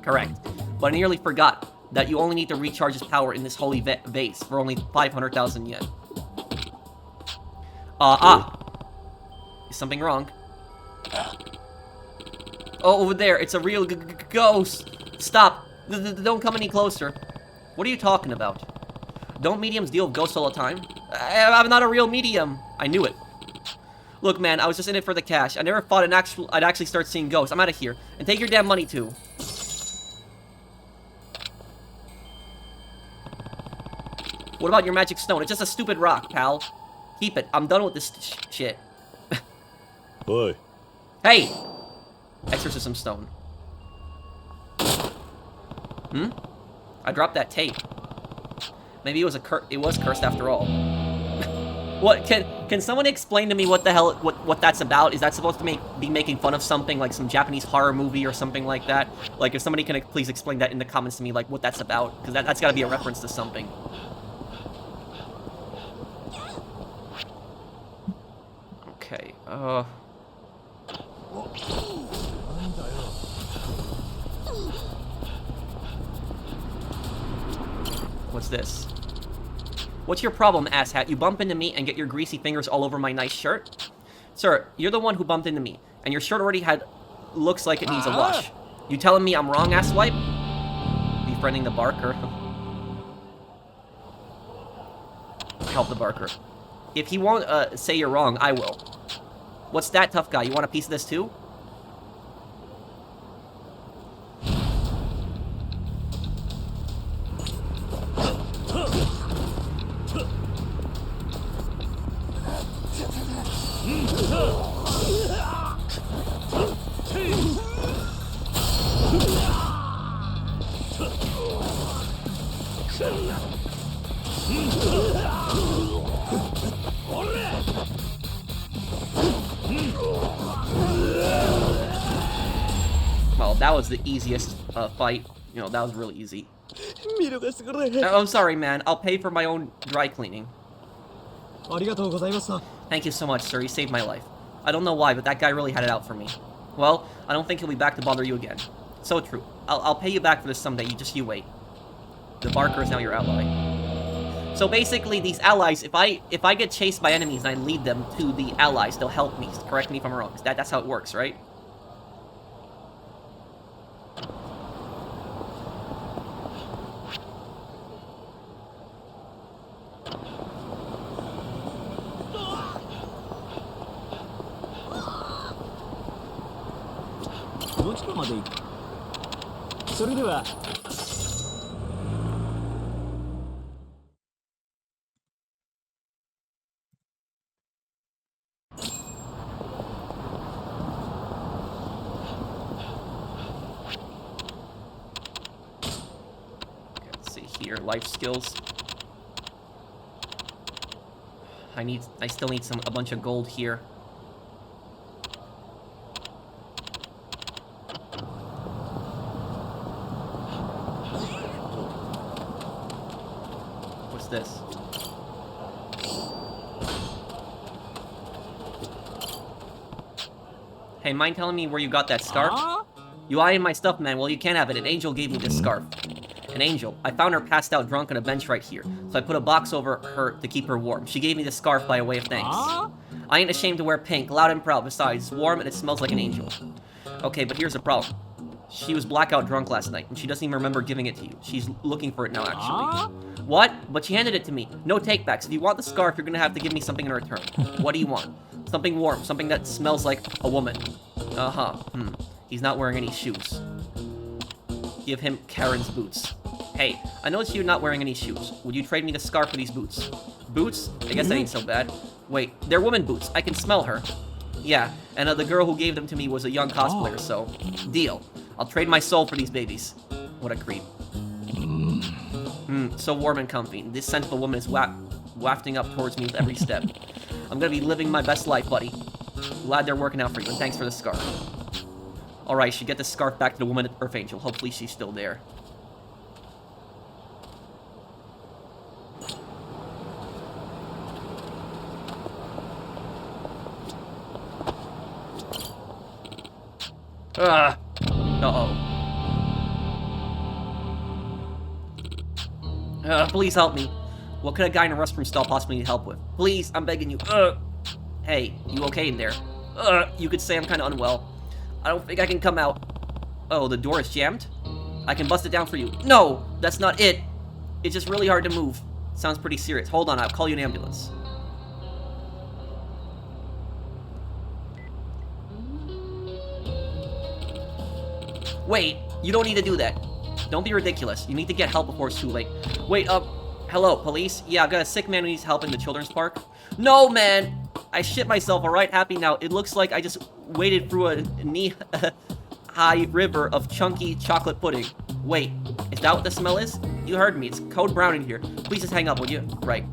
Correct. But I nearly forgot that you only need to recharge its power in this holy vase for only 500,000 yen. Is something wrong? Oh, over there, it's a real ghost! Stop! Don't come any closer. What are you talking about? Don't mediums deal with ghosts all the time? I'm not a real medium. I knew it. Look, man, I was just in it for the cash. I never thought I'd actually start seeing ghosts. I'm out of here. And take your damn money, too. What about your magic stone? It's just a stupid rock, pal. Keep it. I'm done with this shit. Oi. Hey! Exorcism stone. I dropped that tape. Maybe it was it was cursed after all. What can someone explain to me what the hell what that's about? Is that supposed to be making fun of something like some Japanese horror movie or something like that? Like if somebody can please explain that in the comments to me, like what that's about, because that's got to be a reference to something. Okay. What's this? What's your problem, asshat? You bump into me and get your greasy fingers all over my nice shirt? Sir, you're the one who bumped into me, and your shirt already looks like it needs a wash. You telling me I'm wrong, asswipe? Befriending the barker. Help the barker. If he won't say you're wrong, I will. What's that, tough guy? You want a piece of this too? Well, that was the easiest fight. You know, that was really easy. I'm sorry, man. I'll pay for my own dry cleaning. Thank you so much, sir. You saved my life. I don't know why, but that guy really had it out for me. Well, I don't think he'll be back to bother you again. So true. I'll pay you back for this someday. You wait. The Barker is now your ally. So basically, these allies, if I get chased by enemies and I lead them to the allies, they'll help me. Correct me if I'm wrong. That's how it works, right? Here, life skills. I still need a bunch of gold here. What's this? Hey, mind telling me where you got that scarf? You eyeing my stuff, man. Well, you can't have it. An angel gave me this scarf. An angel. I found her passed out drunk on a bench right here, so I put a box over her to keep her warm. She gave me the scarf by way of thanks. I ain't ashamed to wear pink, loud and proud. Besides, it's warm and it smells like an angel. Okay, but here's the problem. She was blackout drunk last night, and she doesn't even remember giving it to you. She's looking for it now, actually. What? But she handed it to me. No takebacks. If you want the scarf, you're gonna have to give me something in return. What do you want? Something warm, something that smells like a woman. Uh-huh. He's not wearing any shoes. Give him Karen's boots. Hey, I noticed you're not wearing any shoes. Would you trade me the scarf for these boots? Boots? I guess that ain't so bad. Wait, they're woman boots. I can smell her. Yeah, and the girl who gave them to me was a young cosplayer, so... Deal. I'll trade my soul for these babies. What a creep. So warm and comfy. This scent of a woman is wafting up towards me with every step. I'm gonna be living my best life, buddy. Glad they're working out for you, and thanks for the scarf. Alright, should get the scarf back to the woman at Earth Angel. Hopefully she's still there. Please help me. What could a guy in a restroom stall possibly need help with? Please, I'm begging you. Hey, you okay in there? You could say I'm kind of unwell. I don't think I can come out. Oh, the door is jammed? I can bust it down for you. No, that's not it. It's just really hard to move. Sounds pretty serious. Hold on, I'll call you an ambulance. Wait, you don't need to do that. Don't be ridiculous. You need to get help before it's too late. Wait, hello, police? Yeah, I got a sick man who needs help in the children's park. No, man! I shit myself, alright? Happy now. It looks like I just waded through a knee-high river of chunky chocolate pudding. Wait, is that what the smell is? You heard me. It's code brown in here. Please just hang up, will you? Right.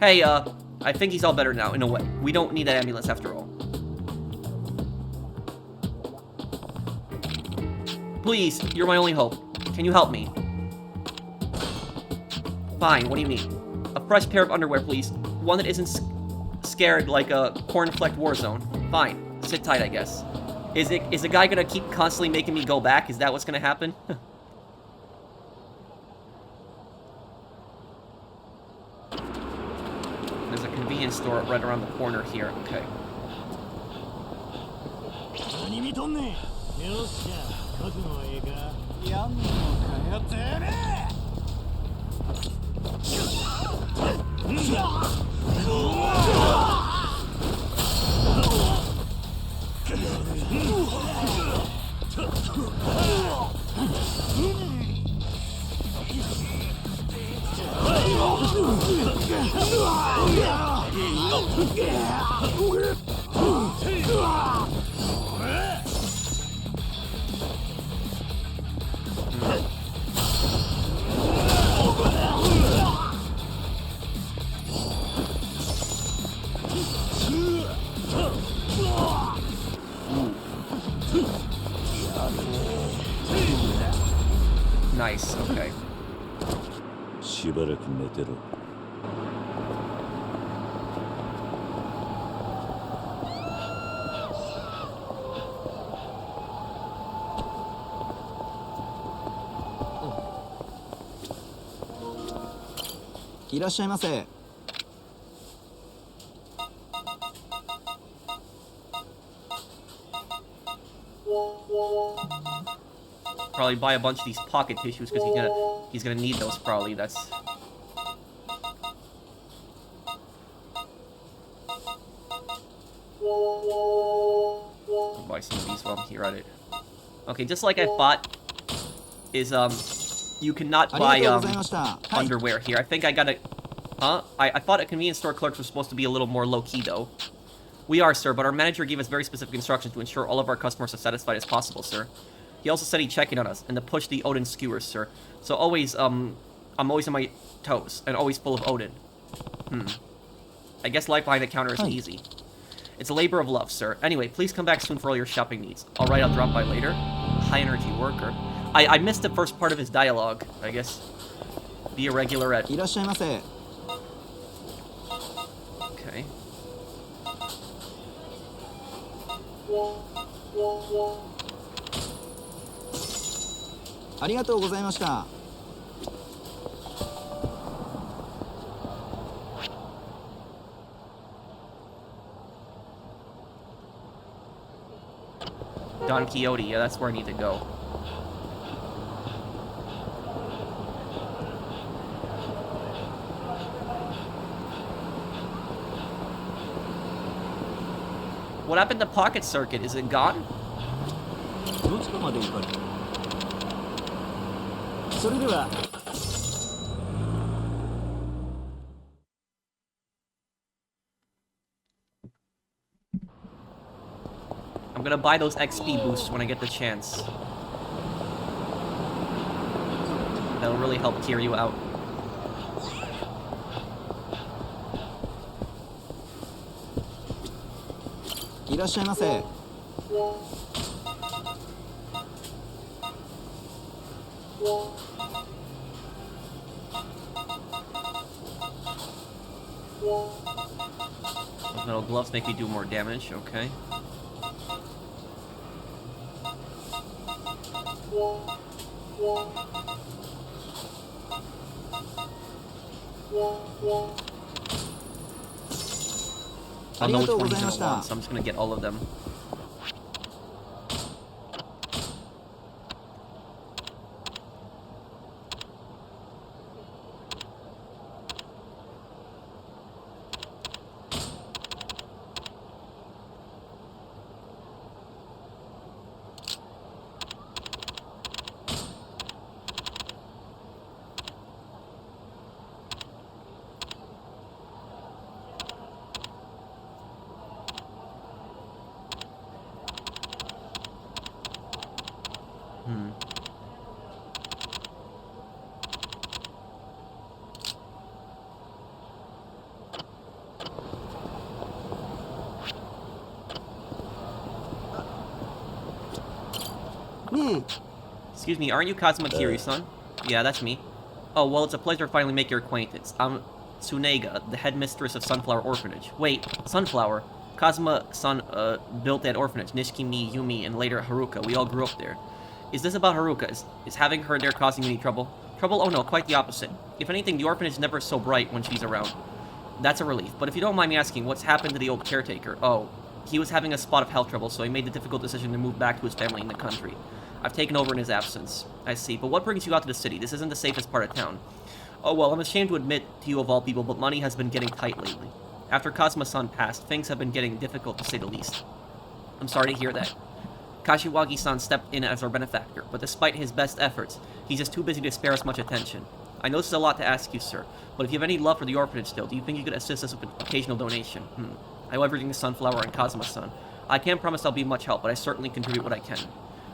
Hey, I think he's all better now, in a way. We don't need that ambulance after all. Please, you're my only hope. Can you help me? Fine, what do you mean? A fresh pair of underwear, please. One that isn't scared like a cornflecked war zone. Fine, sit tight, I guess. Is the guy gonna keep constantly making me go back? Is that what's gonna happen? There's a convenience store right around the corner here. Okay. Nice, okay. しばらく寝てろ。いらっしゃいませ。 Probably buy a bunch of these pocket tissues because he's gonna need those probably. That's I'll buy some of these while I'm here at it. Okay, just like I thought, is you cannot buy underwear here. I think I gotta. Huh? I thought a convenience store clerks were supposed to be a little more low key though. We are, sir, but our manager gave us very specific instructions to ensure all of our customers are satisfied as possible, sir. He also said he'd check in on us and to push the Odin skewers, sir. So always, I'm always on my toes and always full of Odin. I guess life behind the counter isn't easy. It's a labor of love, sir. Anyway, please come back soon for all your shopping needs. Alright, I'll drop by later. High energy worker. I missed the first part of his dialogue, I guess. Be a regular at... いらっしゃいませ。 Okay. ありがとうございました。 Don Quixote, yeah, that's where I need to go. What happened to Pocket Circuit? Is it gone? どちらまで行かれる？それでは。 I'm gonna buy those XP boosts when I get the chance. That'll really help Kiryu out. Those metal gloves make me do more damage, okay. I don't know which one he's gonna want, so I'm just gonna get all of them. Excuse me, aren't you Kazuma Kiryu-san? Yeah, that's me. Oh, well, it's a pleasure to finally make your acquaintance. I'm Tsunega, the headmistress of Sunflower Orphanage. Wait, Sunflower? Kazuma-san, built that orphanage. Nishiki, Yumi, and later Haruka. We all grew up there. Is this about Haruka? Is having her there causing you any trouble? Trouble? Oh no, quite the opposite. If anything, the orphanage is never so bright when she's around. That's a relief. But if you don't mind me asking, what's happened to the old caretaker? Oh, he was having a spot of health trouble, so he made the difficult decision to move back to his family in the country. I've taken over in his absence. I see. But what brings you out to the city? This isn't the safest part of town. Oh, well, I'm ashamed to admit to you of all people, but money has been getting tight lately. After Kazuma-san passed, things have been getting difficult to say the least. I'm sorry to hear that. Kashiwagi-san stepped in as our benefactor, but despite his best efforts, he's just too busy to spare us much attention. I know this is a lot to ask you, sir, but if you have any love for the orphanage still, do you think you could assist us with an occasional donation? I owe everything to Sunflower and Kazuma-san. I can't promise I'll be much help, but I certainly contribute what I can.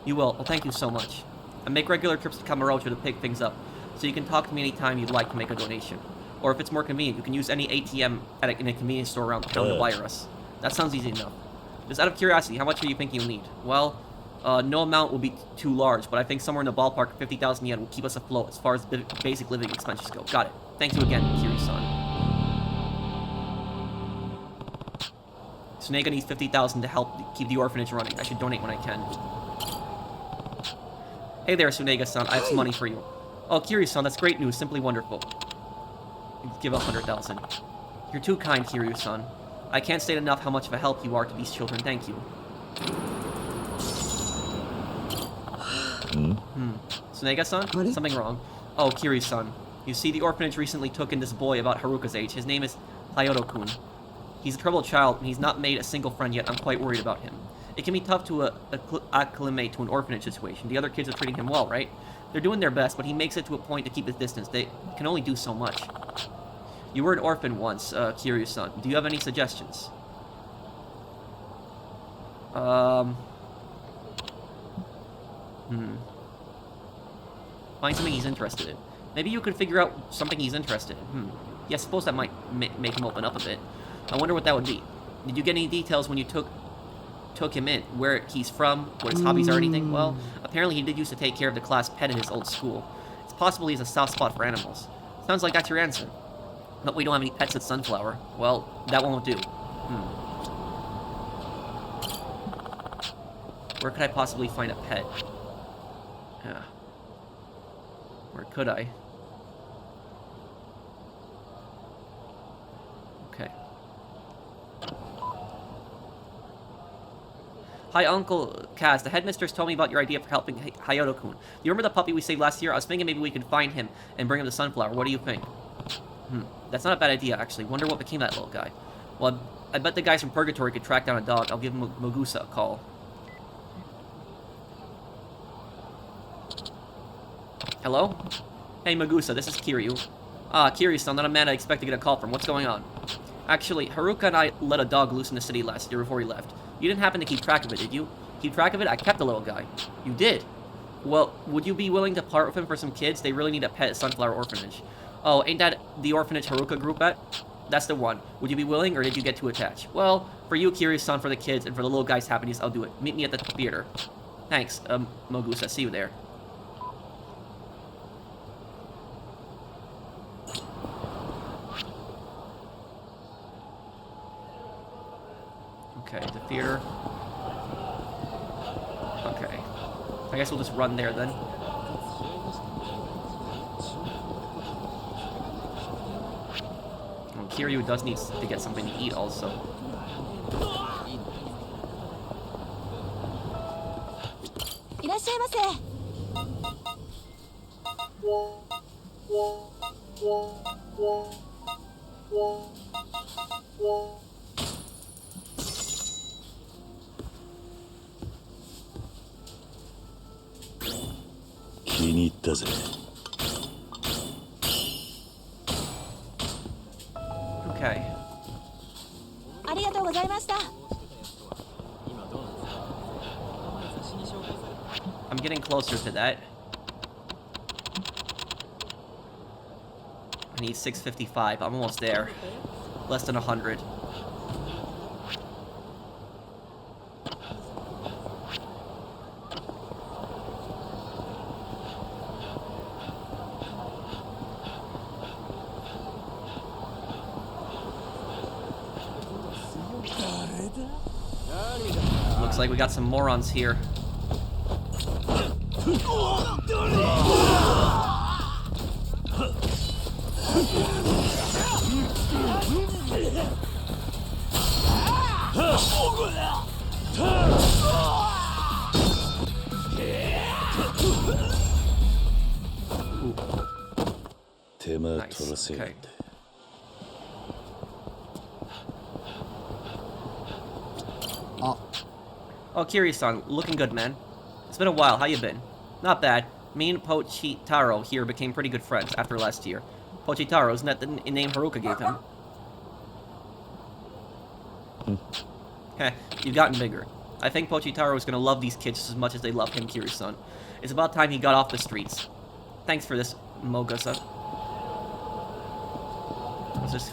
You will. Well, thank you so much. I make regular trips to Kamurocho to pick things up, so you can talk to me anytime you'd like to make a donation. Or if it's more convenient, you can use any ATM in a convenience store around town to wire us. That sounds easy enough. Just out of curiosity, how much do you think you'll need? Well, no amount will be too large, but I think somewhere in the ballpark of 50,000 yen will keep us afloat as far as basic living expenses go. Got it. Thank you again, Kiryu-san. Tsunega needs 50,000 to help keep the orphanage running. I should donate when I can. Hey there, Tsunega-san. I have some money for you. Oh, Kiryu-san, that's great news. Simply wonderful. give 100,000. You're too kind, Kiryu-san. I can't state enough how much of a help you are to these children. Thank you. Sunega-san? Something wrong. Oh, Kiryu-san. You see, the orphanage recently took in this boy about Haruka's age. His name is Hyota-kun. He's a troubled child, and he's not made a single friend yet. I'm quite worried about him. It can be tough to acclimate to an orphanage situation. The other kids are treating him well, right? They're doing their best, but he makes it to a point to keep his distance. They can only do so much. You were an orphan once, Kiryu-san. Do you have any suggestions? Find something he's interested in. Maybe you could figure out something he's interested in. Yeah, I suppose that might make him open up a bit. I wonder what that would be. Did you get any details when you took him in? Where he's from? What his hobbies are or anything? Well, apparently he did used to take care of the class pet in his old school. It's possible he has a soft spot for animals. Sounds like that's your answer. But we don't have any pets at Sunflower. Well, that won't do. Where could I possibly find a pet? Yeah. Where could I? Okay. Hi, Uncle Kaz. The headmistress told me about your idea for helping Hyota-kun. You remember the puppy we saved last year? I was thinking maybe we could find him and bring him to Sunflower. What do you think? That's not a bad idea, actually. Wonder what became of that little guy. Well, I bet the guys from Purgatory could track down a dog. I'll give Mogusa a call. Hello? Hey, Mogusa, this is Kiryu. Kiryu-san, not a man I expect to get a call from. What's going on? Actually, Haruka and I let a dog loose in the city last year before he left. You didn't happen to keep track of it, did you? Keep track of it? I kept the little guy. You did? Well, would you be willing to part with him for some kids? They really need a pet at Sunflower Orphanage. Oh, ain't that the orphanage Haruka group at? That's the one. Would you be willing, or did you get too attached? Well, for you, Kiryu-san, for the kids, and for the little guy's happiness, I'll do it. Meet me at the theater. Thanks, Mogusa. See you there. Okay, the theater. Okay. I guess we'll just run there then. Well, Kiryu does need to get something to eat also. Okay. I'm getting closer to that. I need 655. I'm almost there. Less than 100. Looks like we got some morons here. Nice. Okay. Oh, Kiryu-san, looking good, man. It's been a while. How you been? Not bad. Me and Pochitaro here became pretty good friends after last year. Pochitaro, isn't that the name Haruka gave him? Heh, you've gotten bigger. I think Pochitaro is gonna love these kids just as much as they love him, Kiryu-san. It's about time he got off the streets. Thanks for this, Mogusa.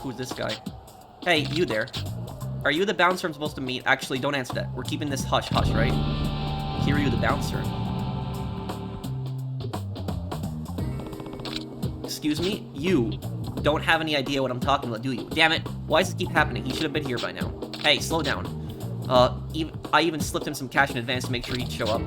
Who's this guy? Hey, you there. Are you the bouncer I'm supposed to meet? Actually, don't answer that. We're keeping this hush-hush, right? Kiryu the bouncer. Excuse me? You don't have any idea what I'm talking about, do you? Damn it. Why does this keep happening? He should have been here by now. Hey, slow down. I even slipped him some cash in advance to make sure he'd show up.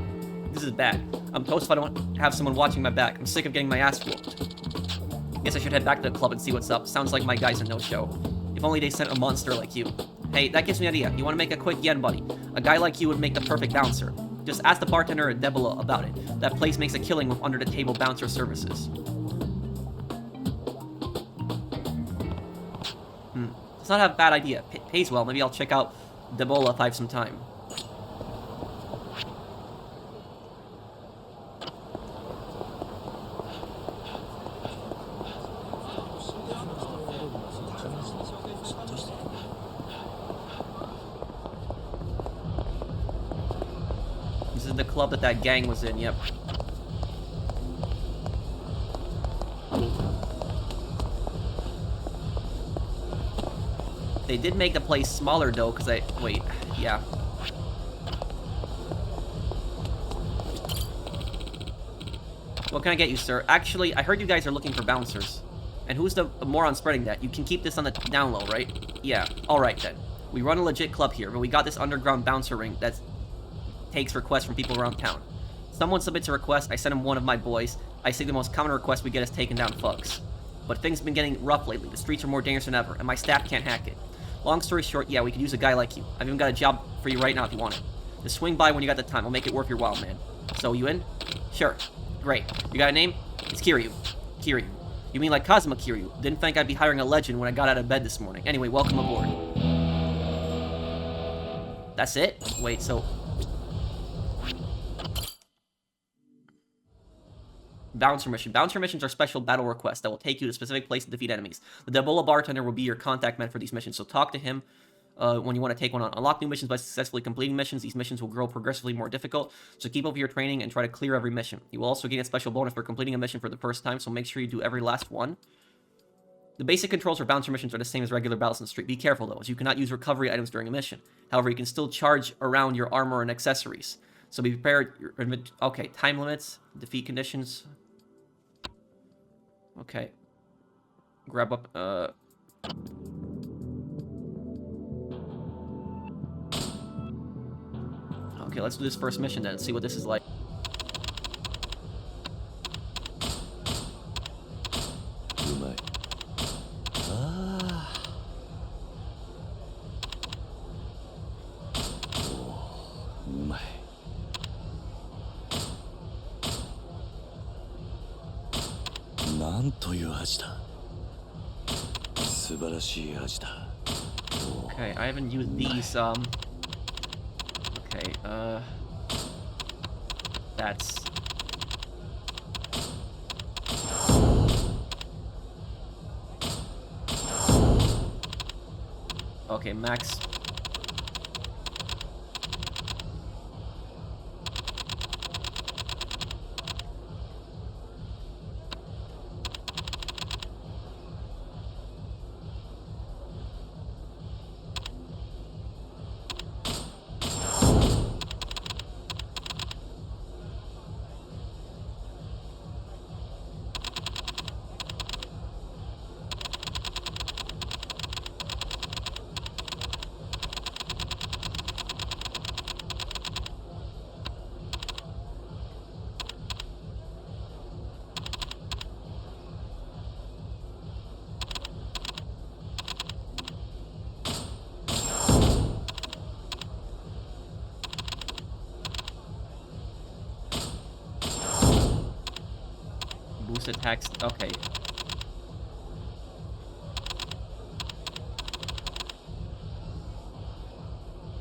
This is bad. I'm toast if I don't have someone watching my back. I'm sick of getting my ass whooped. Guess I should head back to the club and see what's up. Sounds like my guy's a no-show. If only they sent a monster like you. Hey, that gives me an idea. You want to make a quick yen, buddy? A guy like you would make the perfect bouncer. Just ask the bartender at Debola about it. That place makes a killing with under-the-table bouncer services. It's not a bad idea. Pays well. Maybe I'll check out Debola if I have some time. This is the club that gang was in, yep. They did make the place smaller though, because wait, yeah. What can I get you, sir? Actually, I heard you guys are looking for bouncers. And who's the moron spreading that? You can keep this on the down low, right? Yeah, alright then. We run a legit club here, but we got this underground bouncer ring that takes requests from people around town. Someone submits a request, I send him one of my boys. I say the most common request we get is taking down thugs. But things have been getting rough lately. The streets are more dangerous than ever, and my staff can't hack it. Long story short, yeah, we could use a guy like you. I've even got a job for you right now if you want it. Just swing by when you got the time. I'll make it worth your while, man. So, you in? Sure. Great. You got a name? It's Kiryu. Kiryu. You mean like Kazama Kiryu? Didn't think I'd be hiring a legend when I got out of bed this morning. Anyway, welcome aboard. That's it? Wait, so... Bouncer mission. Bouncer missions are special battle requests that will take you to a specific place to defeat enemies. The Debola bartender will be your contact man for these missions, so talk to him when you want to take one on. Unlock new missions by successfully completing missions. These missions will grow progressively more difficult, so keep up your training and try to clear every mission. You will also get a special bonus for completing a mission for the first time, so make sure you do every last one. The basic controls for bouncer missions are the same as regular battles in the street. Be careful though, as you cannot use recovery items during a mission. However, you can still charge around your armor and accessories. So be prepared. Okay, time limits, defeat conditions. Okay. Grab up, Okay, let's do this first mission then and see what this is like. Okay, I haven't used these, okay, that's... Okay, max... attacks. Okay.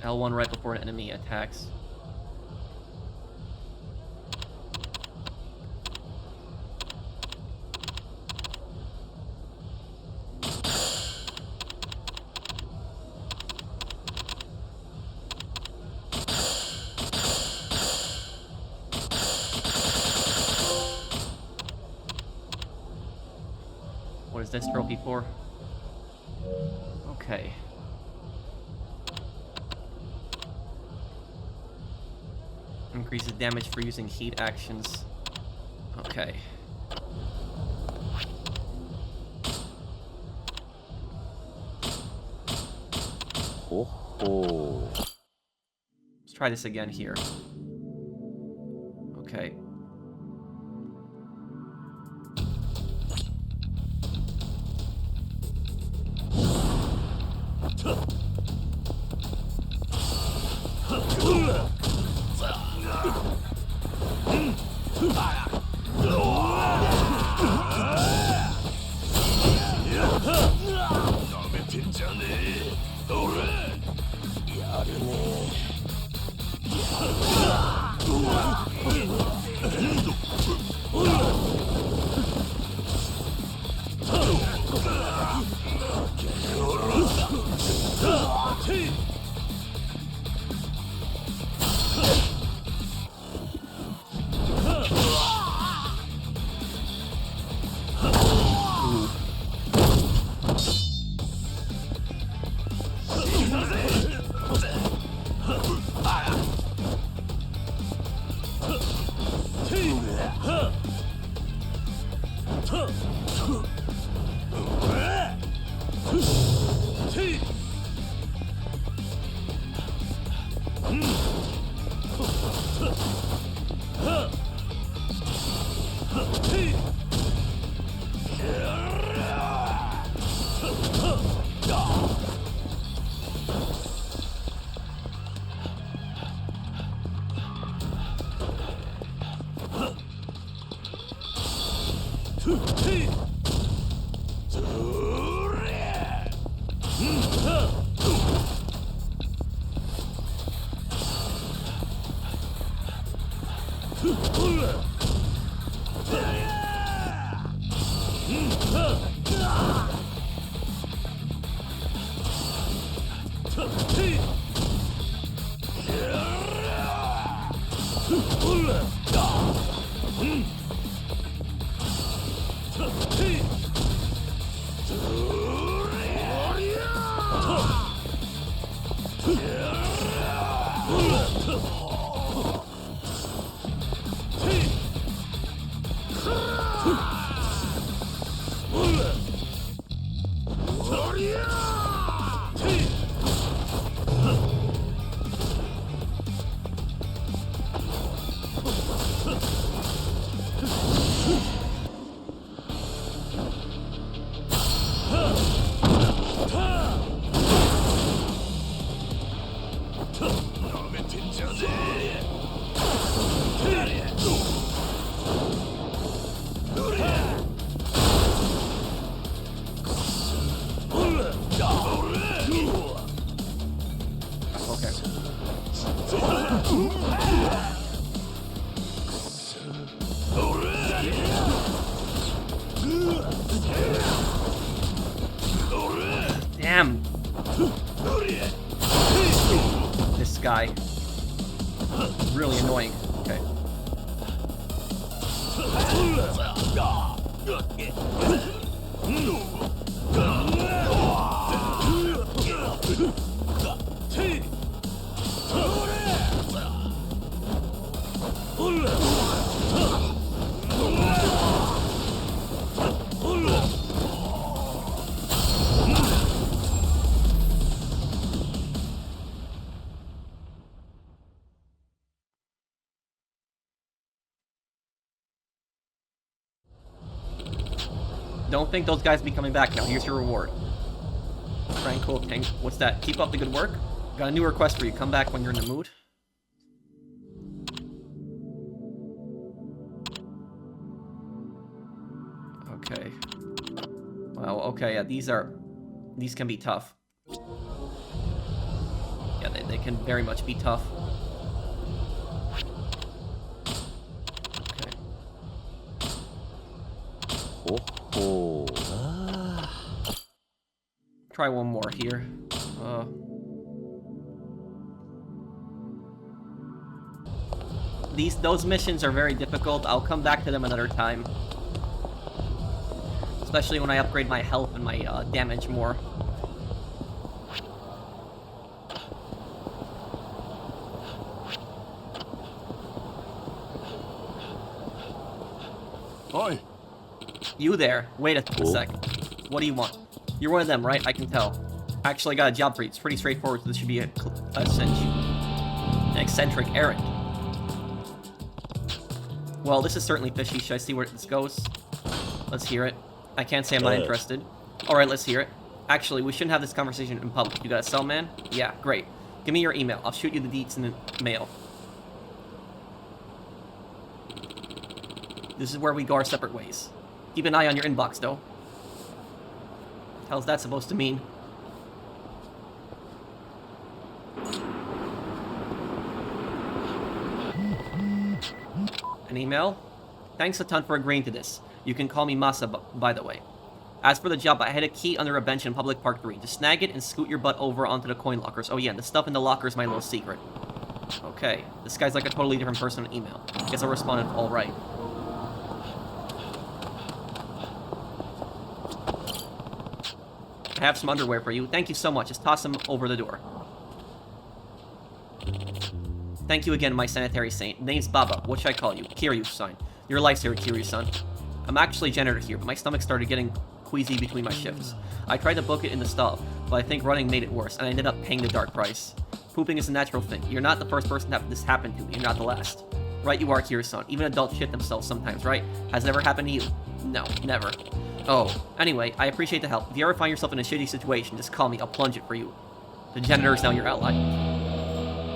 L1 right before an enemy attacks. What is this trophy for? Okay. Increases damage for using heat actions. Okay. Let's try this again here. Okay. Damn. This guy. Really annoying. Okay. Don't think those guys be coming back now. Here's your reward. Tranquil Tank. What's that? Keep up the good work. Got a new request for you. Come back when you're in the mood. Okay. Well, okay, yeah, these can be tough. Yeah, they can very much be tough. Try one more here. Those missions are very difficult. I'll come back to them another time. Especially when I upgrade my health and my damage more. Oi! You there. Wait a sec. What do you want? You're one of them, right? I can tell. Actually, I got a job for you. It's pretty straightforward, so this should be an eccentric errand. Well, this is certainly fishy. Should I see where this goes? Let's hear it. I can't say I'm not interested. Alright, let's hear it. Actually, we shouldn't have this conversation in public. You got a cell, man? Yeah, great. Give me your email. I'll shoot you the deets in the mail. This is where we go our separate ways. Keep an eye on your inbox, though. What the hell's that supposed to mean? An email? Thanks a ton for agreeing to this. You can call me Masa, by the way. As for the job, I had a key under a bench in Public Park 3. Just snag it and scoot your butt over onto the coin lockers. Oh yeah, the stuff in the locker is my little secret. Okay, this guy's like a totally different person in email. Guess I responded alright. I have some underwear for you. Thank you so much. Just toss them over the door. Thank you again, my sanitary saint. Name's Baba. What should I call you? Kiryu-san. You're a lifesaver, Kiryu-san. I'm actually Janitor here, but my stomach started getting queasy between my shifts. I tried to book it in the stall, but I think running made it worse, and I ended up paying the dark price. Pooping is a natural thing. You're not the first person to have this happen to. You're not the last. Right you are, Kiryu-san. Even adults shit themselves sometimes, right? Has it ever happened to you? No, never. Oh, anyway, I appreciate the help. If you ever find yourself in a shitty situation, just call me. I'll plunge it for you. The Janitor is now your ally.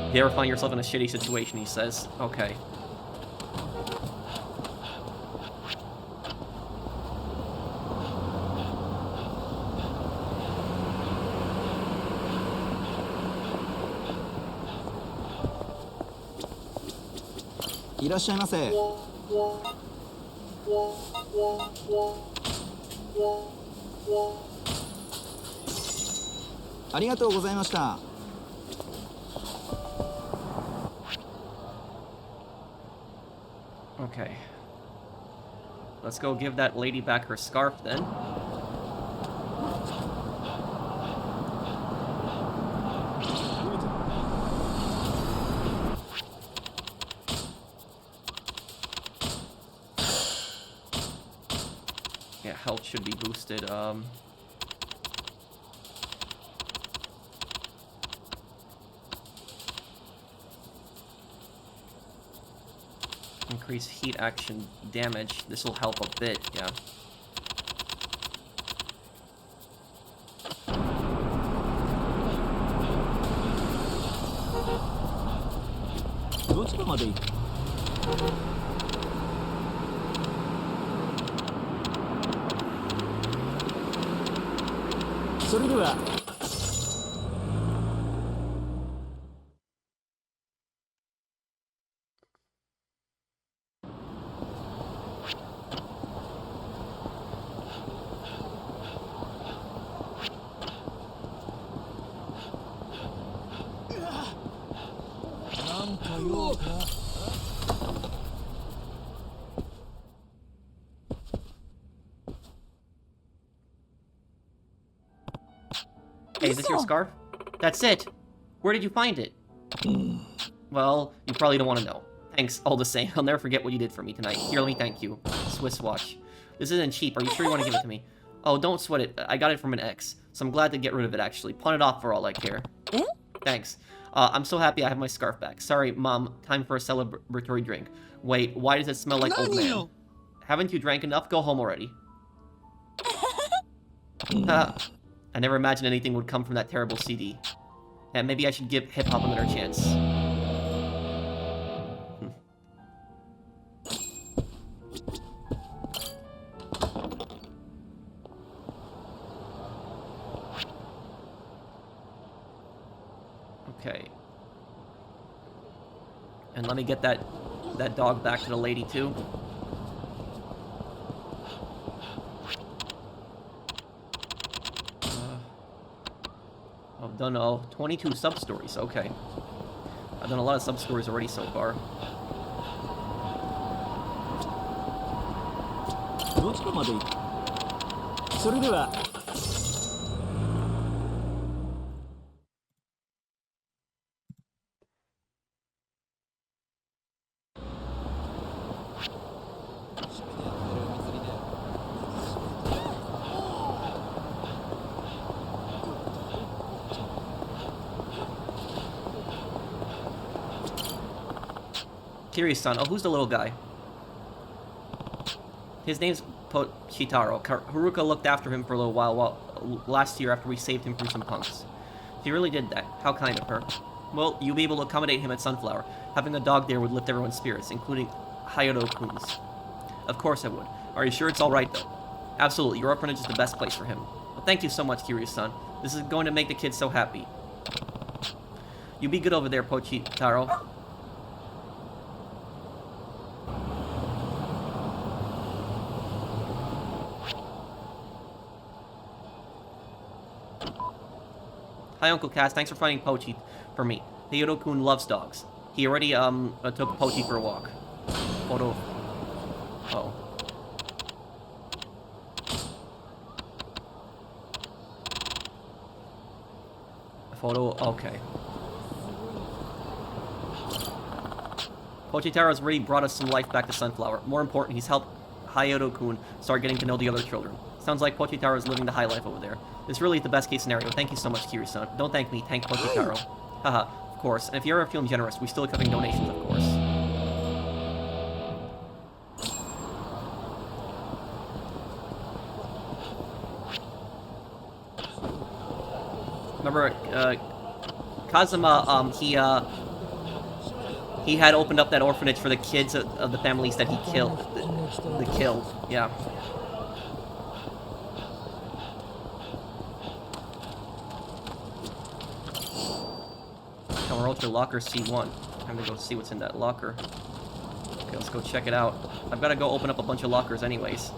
If you ever find yourself in a shitty situation, he says. Okay. Okay. Let's go give that lady back her scarf then. Yeah, health should be boosted. Increase heat action damage. This will help a bit, yeah. Hey, is this your scarf? That's it! Where did you find it? Well, you probably don't want to know. Thanks, all the same. I'll never forget what you did for me tonight. Here, let me thank you. Swiss watch. This isn't cheap. Are you sure you want to give it to me? Oh, don't sweat it. I got it from an ex, so I'm glad to get rid of it, actually. Pawn it off for all I care. Thanks. I'm so happy I have my scarf back. Sorry, Mom. Time for a celebratory drink. Wait, why does it smell like old man? Haven't you drank enough? Go home already. I never imagined anything would come from that terrible CD. And maybe I should give hip-hop another chance. Okay. And let me get that dog back to the lady, too. I've done 22 substories, okay. I've done a lot of substories already so far. Kiryu-san. Oh, who's the little guy? His name's Shitaro. Haruka looked after him for a little while last year after we saved him from some punks. She really did that. How kind of her. Well, you'll be able to accommodate him at Sunflower. Having a dog there would lift everyone's spirits, including Hyota-kun's. Of course I would. Are you sure it's alright, though? Absolutely, your orphanage is the best place for him. Well, thank you so much, Kiryu-san. This is going to make the kids so happy. You be good over there, Pochitaro. Hi, Uncle Cass. Thanks for finding Pochi for me. Hyota-kun loves dogs. He already, took Pochi for a walk. Photo. Oh. Photo. Okay. Pochitaro's really brought us some life back to Sunflower. More important, he's helped Hyota-kun start getting to know the other children. Sounds like Pochitaro is living the high life over there. This really is the best case scenario. Thank you so much, Kiryu-san. Don't thank me, thank Pochitaro. Haha, of course. And if you're ever feeling generous, we still accepting donations, of course. Remember, Kazama, he had opened up that orphanage for the kids of the families that he killed. The killed, yeah. Kamurocho locker C1. Time to go see what's in that locker. Okay, let's go check it out. I've got to go open up a bunch of lockers anyways.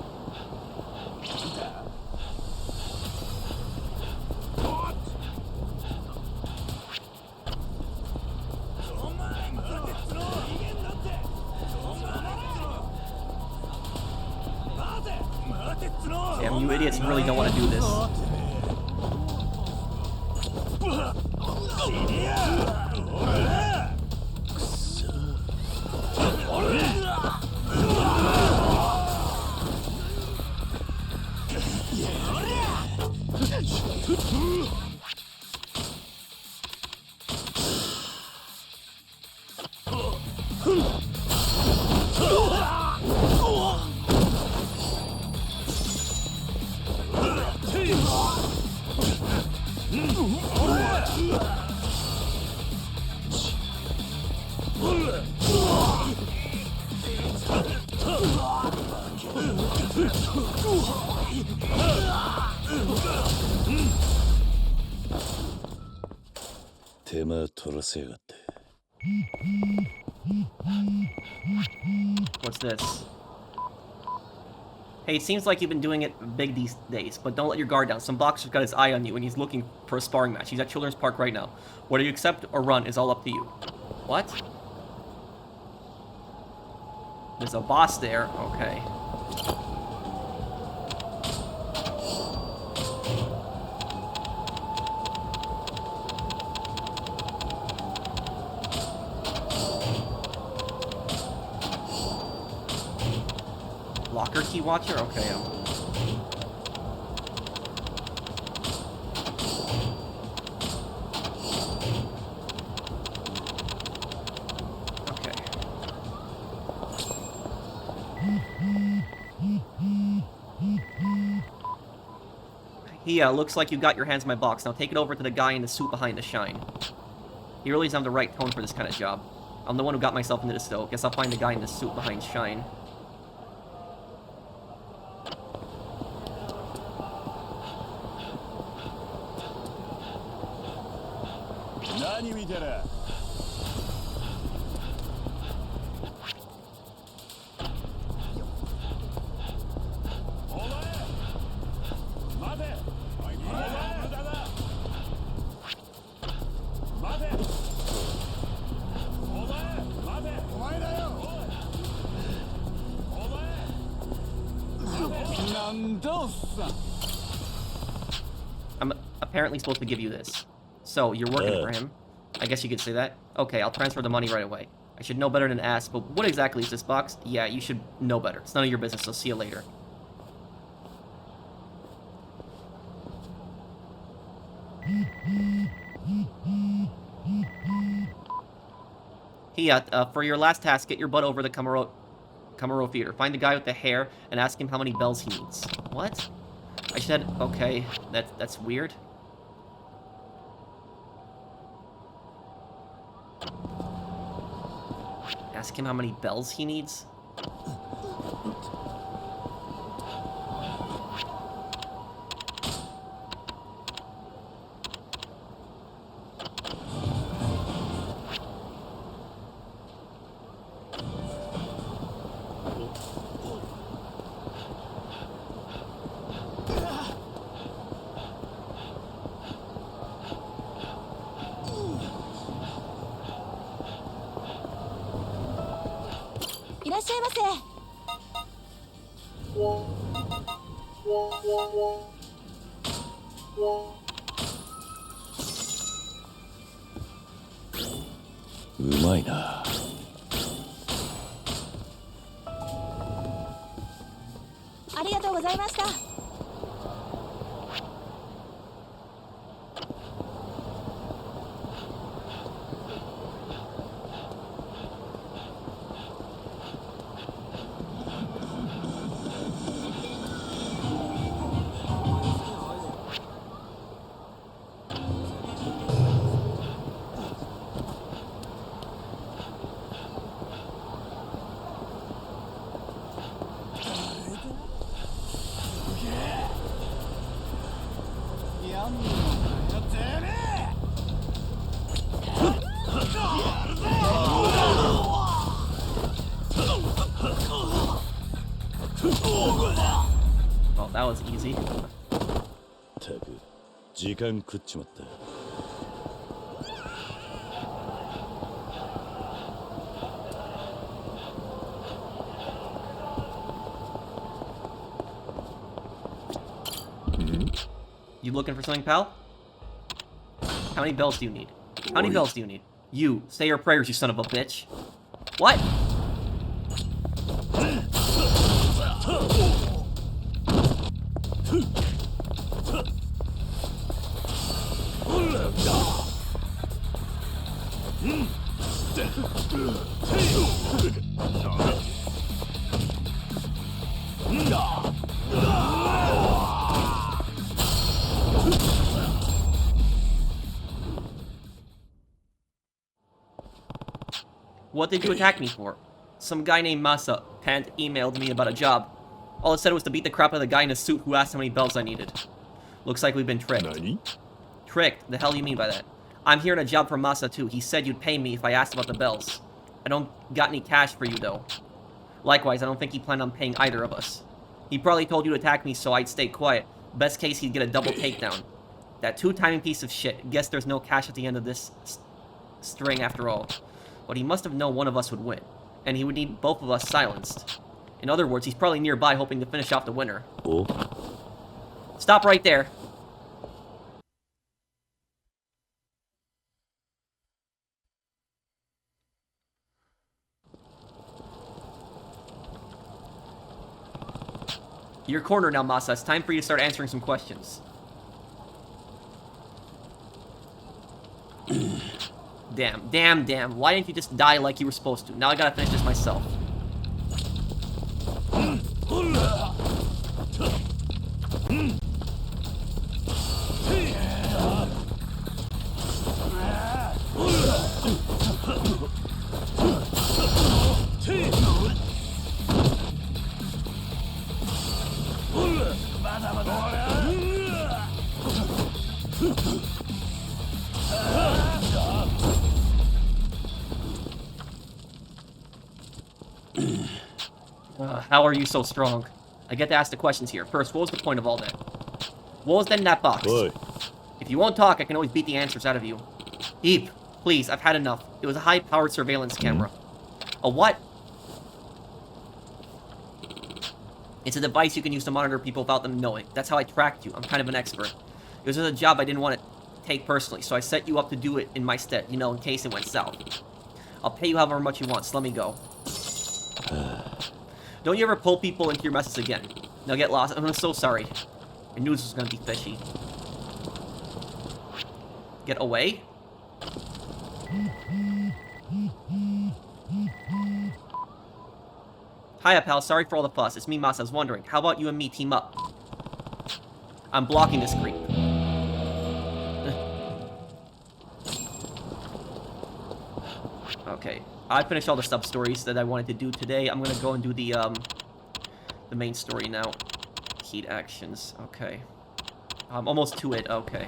Damn, you idiots really don't want to do this. What's this? Hey, it seems like you've been doing it big these days, but don't let your guard down. Some boxer's got his eye on you and he's looking for a sparring match. He's at Children's Park right now. Whether you accept or run is all up to you. What? There's a boss there. Okay. Locker key watcher? Okay. Okay. Yeah, looks like you got your hands in my box. Now take it over to the guy in the suit behind the shine. He really doesn't have the right tone for this kind of job. I'm the one who got myself into this, though. Guess I'll find the guy in the suit behind shine. I'm apparently supposed to give you this. So, you're working for him. I guess you could say that. Okay, I'll transfer the money right away. I should know better than to ask, but what exactly is this box? Yeah, you should know better. It's none of your business, so see you later. Hey, for your last task, get your butt over to Kamuro Theater. Find the guy with the hair and ask him how many bells he needs. What? I said, okay, that's weird. Ask him how many bells he needs? いらっしゃいませ。うまいな。ありがとうございました。Oh, that was easy. たく時間食っちまった。You looking for something, pal? How many bells do you need? How many bells do you need? You, say your prayers, you son of a bitch. What? What did you attack me for? Some guy named Masa emailed me about a job. All it said was to beat the crap out of the guy in a suit who asked how many bells I needed. Looks like we've been tricked. Nani? Tricked? The hell do you mean by that? I'm here on a job for Masa too. He said you'd pay me if I asked about the bells. I don't got any cash for you though. Likewise, I don't think he planned on paying either of us. He probably told you to attack me so I'd stay quiet. Best case, he'd get a double takedown. That two-timing piece of shit. Guess there's no cash at the end of this string after all. But he must have known one of us would win, and he would need both of us silenced. In other words, he's probably nearby hoping to finish off the winner. Oh? Stop right there. Your corner now, Masa. It's time for you to start answering some questions. Damn. Why didn't you just die like you were supposed to? Now I gotta finish this myself. How are you so strong? I get to ask the questions here. First, what was the point of all that? What was in that box? Oi. If you won't talk, I can always beat the answers out of you. Eep, please, I've had enough. It was a high-powered surveillance camera. A what? It's a device you can use to monitor people without them knowing. That's how I tracked you. I'm kind of an expert. It was a job I didn't want to take personally, so I set you up to do it in my stead, you know, in case it went south. I'll pay you however much you want, so let me go. Don't you ever pull people into your messes again. Now get lost. I'm so sorry. I knew this was gonna be fishy. Get away? Hiya, pal. Sorry for all the fuss. It's me, Masa. I was wondering, how about you and me team up? I'm blocking this creep. Okay. I finished all the sub-stories that I wanted to do today. I'm gonna go and do the the main story now. Heat actions. Okay. I'm almost to it. Okay.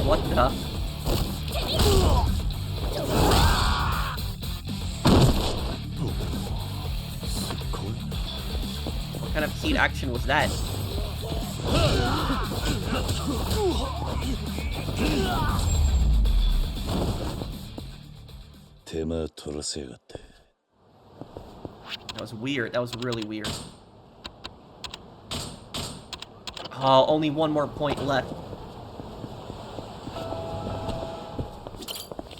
What the? What kind of heat action was that? That was weird. That was really weird. Oh, only one more point left.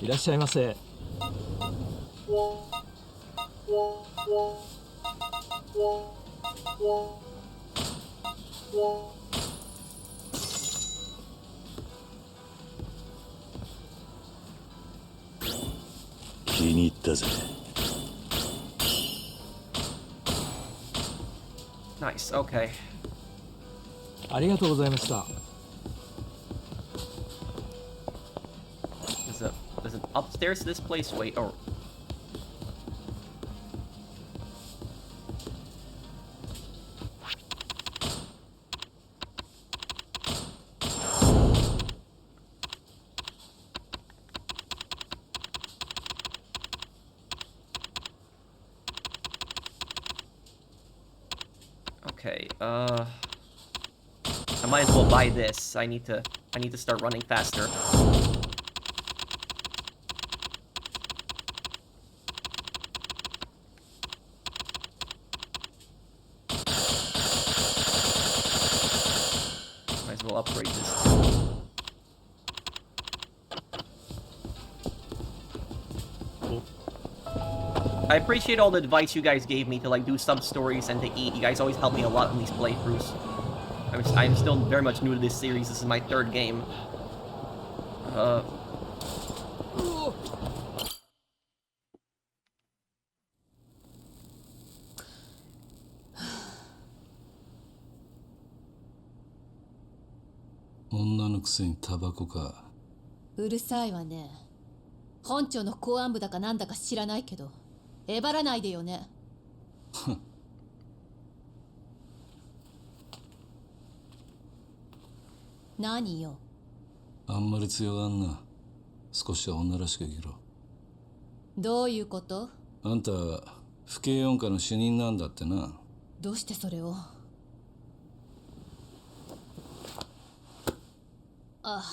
いらっしゃいませ。気に入ったぜ。Nice, okay. ありがとうございました。 There's an upstairs to this place. Wait, oh. Okay, I might as well buy this. I need to start running faster. Might as well upgrade this too. I appreciate all the advice you guys gave me to like do sub-stories and to eat. You guys always help me a lot in these playthroughs. I'm still very much new to this series. This is my third game. Tabaco. うるさいわね。本庁の公安部だかなんだか知らないけど、えばらないでよね。何よ。あんまり強がんな。少しは女らしく生きろ。どういうこと？あんた、府警四課の主任なんだってな。どうしてそれを？ああ。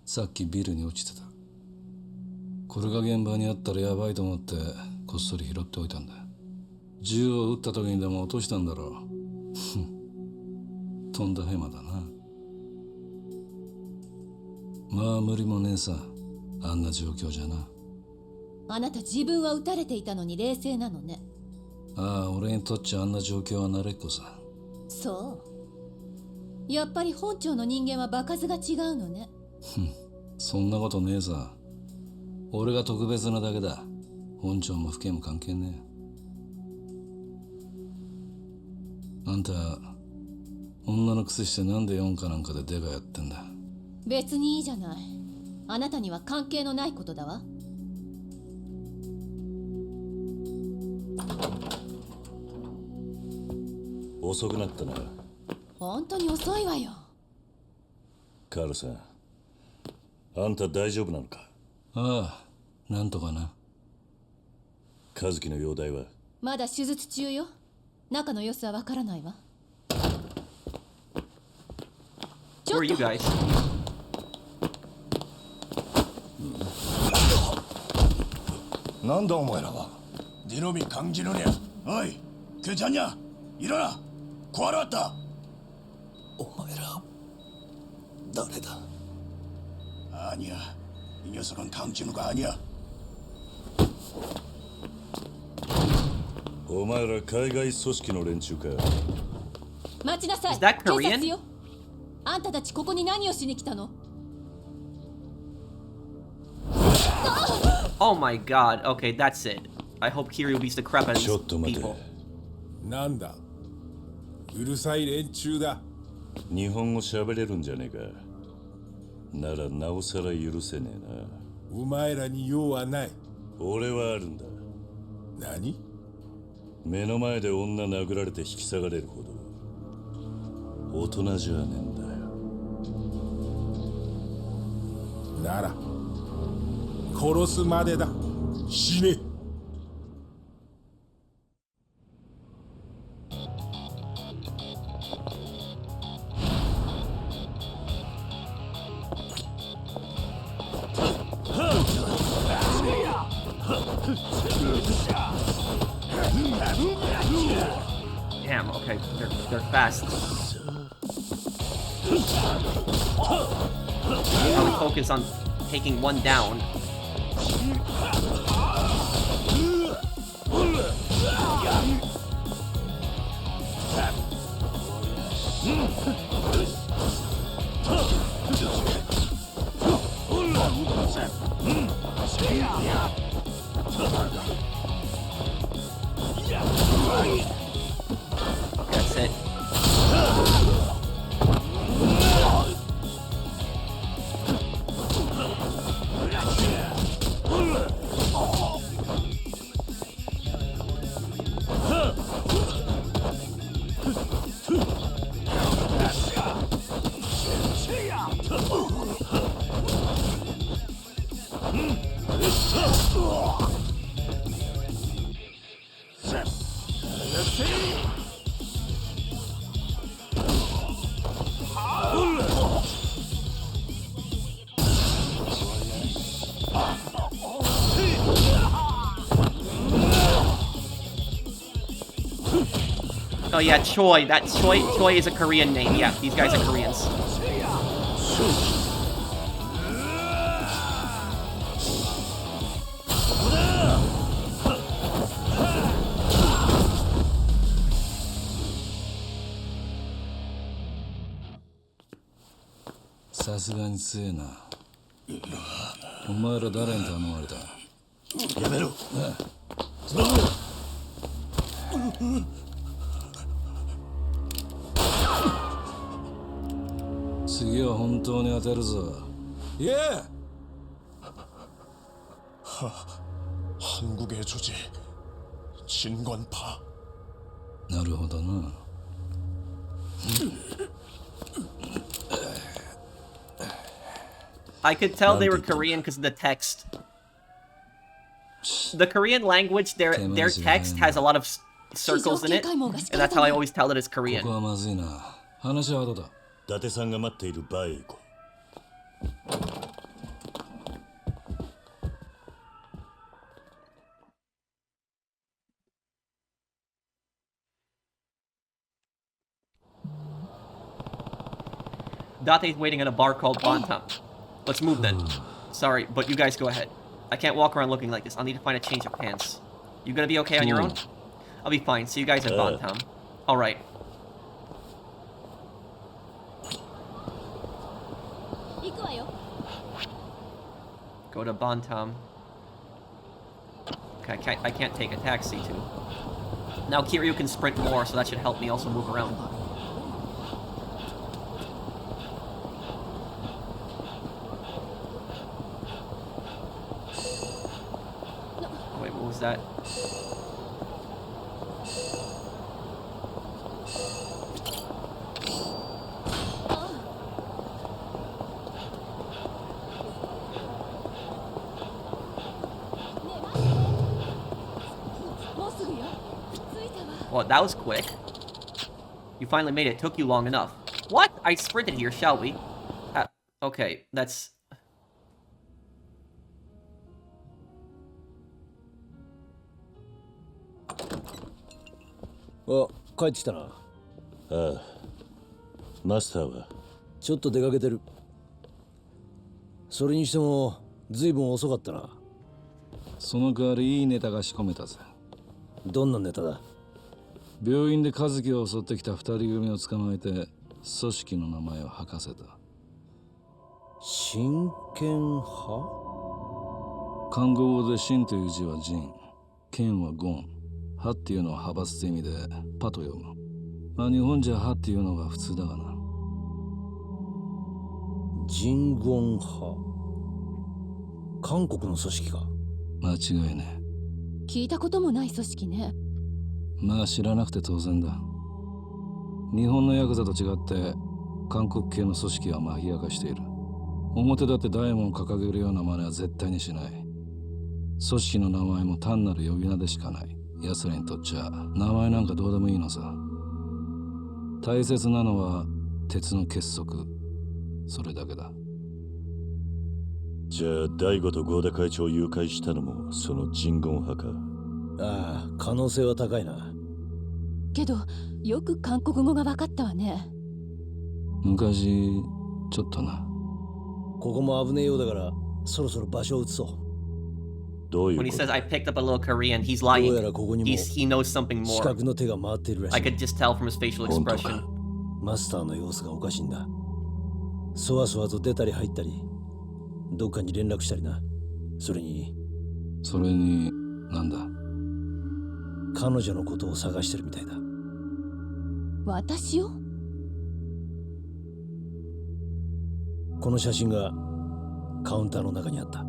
さっきビルに落ちてた。これが現場にあったらやばいと思ってこっそり拾っておいたんだ。銃を撃った時にでも落としたんだろう。とんだヘマだな。まあ無理もねえさ。あんな状況じゃな。あなた自分は撃たれていたのに冷静なのね。ああ、俺にとっちゃあんな状況は慣れっこさ。そう。やっぱり本庁の人間は場数が違うのね。そんなことねえさ。俺が特別なだけだ。本庁も府警も関係ねえ。あんた、女のくせしてなんで四課なんかでデカやってんだ。別にいいじゃない。あなたには関係のないことだわ。遅くなったな。本当に遅いわよ。カールさん、あんた大丈夫なのか？ああ、なんとかな。和樹の容体は？まだ手術中よ。中の様子はわからないわ。Who are you guys? なんだお前らは。 니놈이 강진우냐? 어이, 괜찮냐? 일어나! 구하러 왔다! お前ら誰だ。 아니야, 이 녀석은 강진우가 아니야. お前ら海外組織の連中か。待ちなさい。 Is that 警 Korean? 察よ。あんたたちここに何をしに来たの？ Oh my god. Okay, that's it. I hope Kiryu beats the crap out of ちょ these っと待て。 people. なんだ、うるさい連中だ。日本語喋れるんじゃねえか。ならなおさら許せねえな。お前らに用はない。俺はあるんだ。何？目の前で女殴られて引き下がれるほど大人じゃねえんだよ。なら殺すまでだ。死ね。Damn, okay, they're fast. Now we focus on taking one down. That's it. Oh yeah, Choi. That Choi is a Korean name. Yeah, these guys are Koreans. Saすがに強えな。お前ら誰に頼まれた？やめろ。次は本当に当てるぞ。いえ。 한국의 조지 진권파. なるほどな。 I could tell they were Korean because of the text. The Korean language, their text has a lot of circles in it, and that's how I always tell that it's こ Korean. こはまずいな。話は後だ。伊達さんが待っているバーへ行こう。 Date's waiting at a bar called Bantam. Let's move then. Sorry, but you guys go ahead. I can't walk around looking like this. I'll need to find a change of pants. You gonna be okay on your own? I'll be fine. See you guys at Bantam. Alright. Go to Bantam. Okay, I can't take a taxi too. Now Kiryu can sprint more, so that should help me also move around. Wait, what was that? Well, that was quick. You finally made it. Took you long enough. What? I sprinted here, shall we? Okay, that's... あ、帰ってきたな。ああ、マスターはちょっと出かけてる。それにしても随分遅かったな。その代わりいいネタが仕込めたぜ。どんなネタだ？病院で和樹を襲ってきた二人組を捕まえて組織の名前を吐かせた。真剣派？韓国語で真という字は仁、剣はゴン、派っていうのは派閥って意味でパと読む。まあ日本じゃ派っていうのが普通だがな。真言派。韓国の組織か？間違いねえ。聞いたこともない組織ね。まあ知らなくて当然だ。日本のヤクザと違って韓国系の組織はマフィア化している。表だって大門を掲げるような真似は絶対にしない。組織の名前も単なる呼び名でしかない。奴らにとっちゃ名前なんかどうでもいいのさ。大切なのは鉄の結束、それだけだ。じゃあ大悟と合田会長を誘拐したのもその人言派か？ああ、可能性は高いな。けどよく韓国語が分かったわね。昔ちょっとな。ここも危ねえようだからそろそろ場所を移そう。どういう When こ he と？ says I picked up a little Korean, he's どう lying. やらここにも He knows something 視 more. 覚の手が回っているらし I い。 could just tell from his facial 本当 expression. か？マスターの様子がおかしいんだ。そわそわと出たり入ったり、どっかに連絡したりな。それになんだ？彼女のことを探してるみたいだ。私を？この写真がカウンターの中にあった。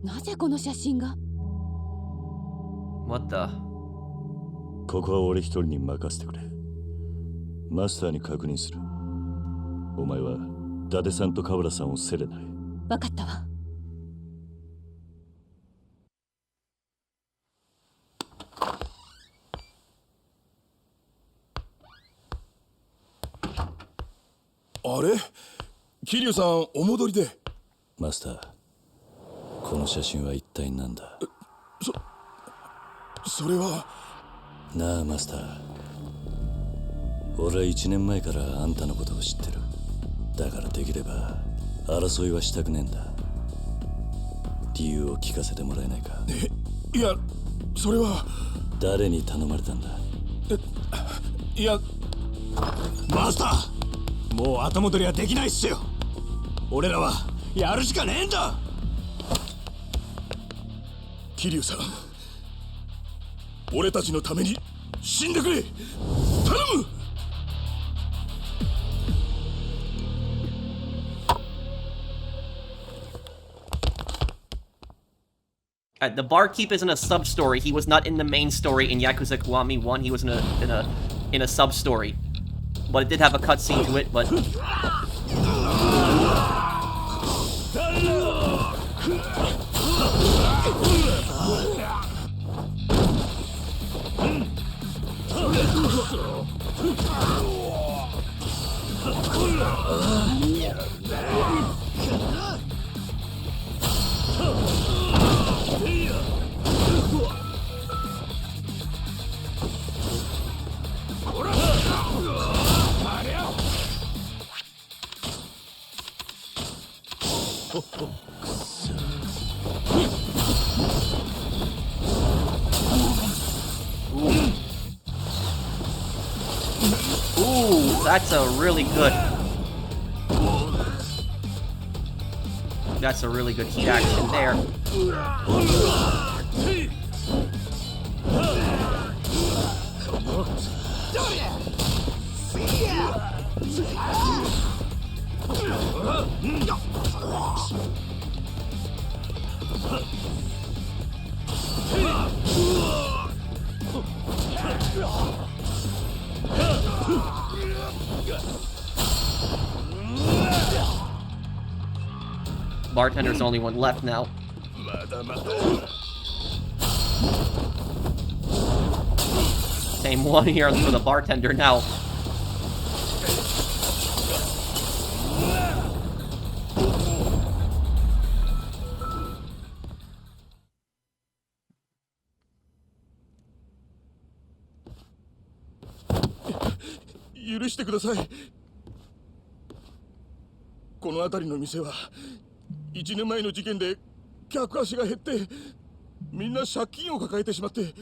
なぜこの写真が？ What the? ここは俺一人に任せてくれ。マスターに確認する。お前は伊達さんと河原さんをせれない。分かったわ。あれ、桐生さんお戻りで。マスター、この写真は一体何だ？それは。なあマスター、俺は1年前からあんたのことを知ってる。だからできれば争いはしたくねえんだ。理由を聞かせてもらえないか？いや、それは。誰に頼まれたんだ？いや、マスター、もう後戻りはできないっすよ。俺らはやるしかねえんだ。桐生さん、俺たちのために死んでくれ。頼む。The barkeep is in a substory. He was not in the main story in Yakuza Kiwami 1. He was in a substory. But it did have a cutscene to it, but... Ooh, that's a really good... That's a really good heat action there. Bartender's the only one left now. Same one here for the bartender now. 許してください。この辺りの店は1年前の事件で客足が減ってみんな借金を抱えてしまって。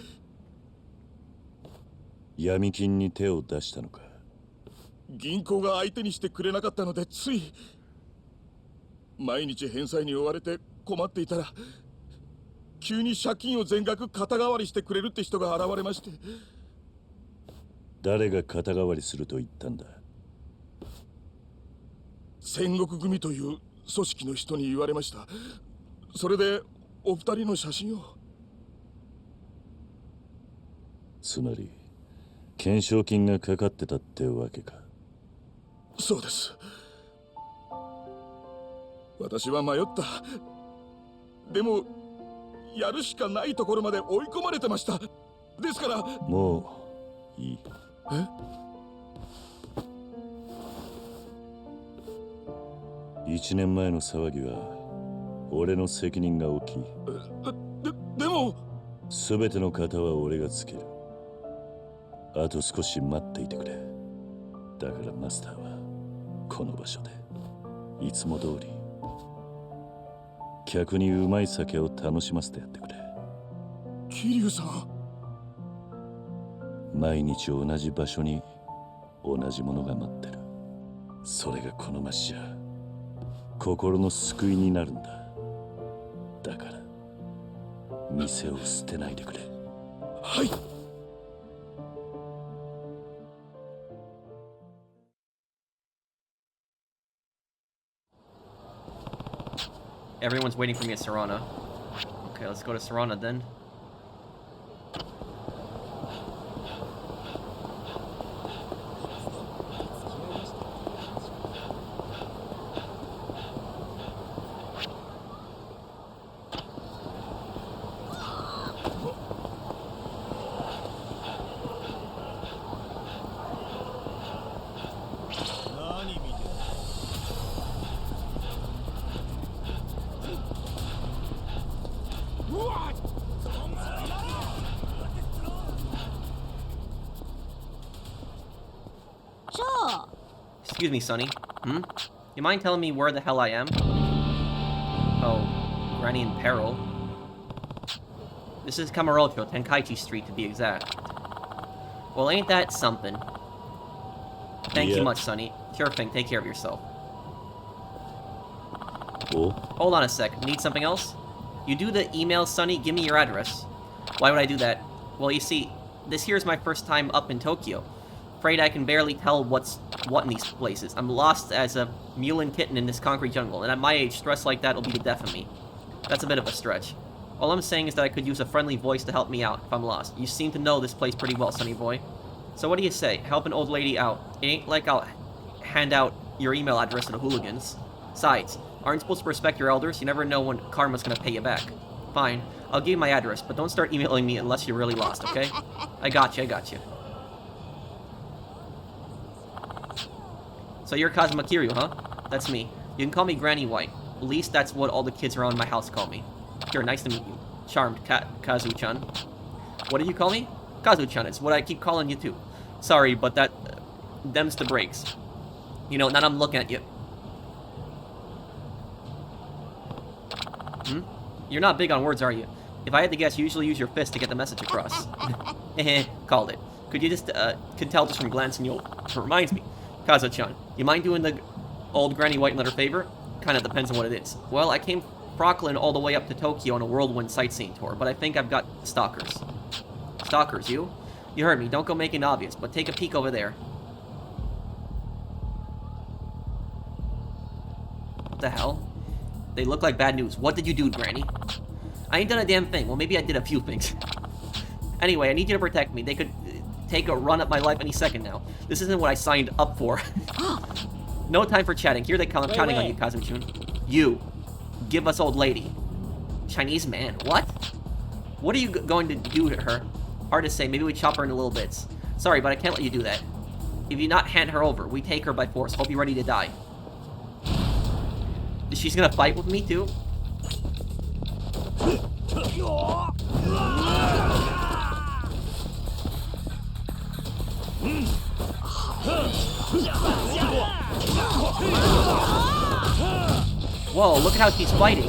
闇金に手を出したのか。銀行が相手にしてくれなかったのでつい。毎日返済に追われて困っていたら急に借金を全額肩代わりしてくれるって人が現れまして。誰が肩代わりすると言ったんだ。戦国組という組織の人に言われました。それでお二人の写真を。つまり懸賞金がかかってたってわけか。そうです。私は迷った。でもやるしかないところまで追い込まれてました。ですから。もういい。え？1年前の騒ぎは俺の責任が大きい。でも全ての型は俺がつける。あと少し待っていてくれ。だからマスターはこの場所でいつも通り客にうまい酒を楽しませてやってくれ。桐生さん。毎日同じ場所に同じものが待ってる。それがこの街じゃ心の救いになるんだ。だから店を捨てないでくれ。はい。Everyone's waiting for me at Serana. Okay, let's go to Serana then. Excuse me, Sonny. You mind telling me where the hell I am? Oh, Granny in peril. This is Kamurocho, Tenkaichi Street to be exact. Well, ain't that something? Thank you much, Sonny. Sure thing, take care of yourself. Oh? Hold on a sec, need something else? You do the email, Sonny, give me your address. Why would I do that? Well, you see, this here's my first time up in Tokyo. Afraid I can barely tell what's what in these places. I'm lost as a mule and kitten in this concrete jungle, and at my age, stress like that will be the death of me. That's a bit of a stretch. All I'm saying is that I could use a friendly voice to help me out if I'm lost. You seem to know this place pretty well, Sonny boy. So what do you say? Help an old lady out. It ain't like I'll hand out your email address to the hooligans. Besides, aren't you supposed to respect your elders? You never know when karma's gonna pay you back. Fine, I'll give you my address, but don't start emailing me unless you're really lost, okay? I got you. So you're Kazama Kiryu, huh? That's me. You can call me Granny White. At least that's what all the kids around my house call me. Sure, nice to meet you. Charmed, Kazu-chan. What do you call me? Kazu-chan, it's what I keep calling you too. Sorry, but them's the breaks. You know, now I'm looking at you. You're not big on words, are you? If I had to guess, you usually use your fist to get the message across. Called it. Could you just, could tell just from glancing you. Reminds me. Kazu-chan, you mind doing the old Granny White another favor? Kinda depends on what it is. Well, I came Brooklyn all the way up to Tokyo on a whirlwind sightseeing tour, but I think I've got stalkers. Stalkers, you? You heard me, don't go making it obvious, but take a peek over there. What the hell? They look like bad news. What did you do, Granny? I ain't done a damn thing. Well, maybe I did a few things. Anyway, I need you to protect me. They could take a run at my life any second now. This isn't what I signed up for. No time for chatting. Here they come. I'm counting on you, Kazu-chan. You. Give us old lady. Chinese man. What? What are you going to do to her? Hard to say. Maybe we chop her into little bits. Sorry, but I can't let you do that. If you not hand her over, we take her by force. Hope you're ready to die. She's gonna fight with me, too? Whoa, look at how he's fighting.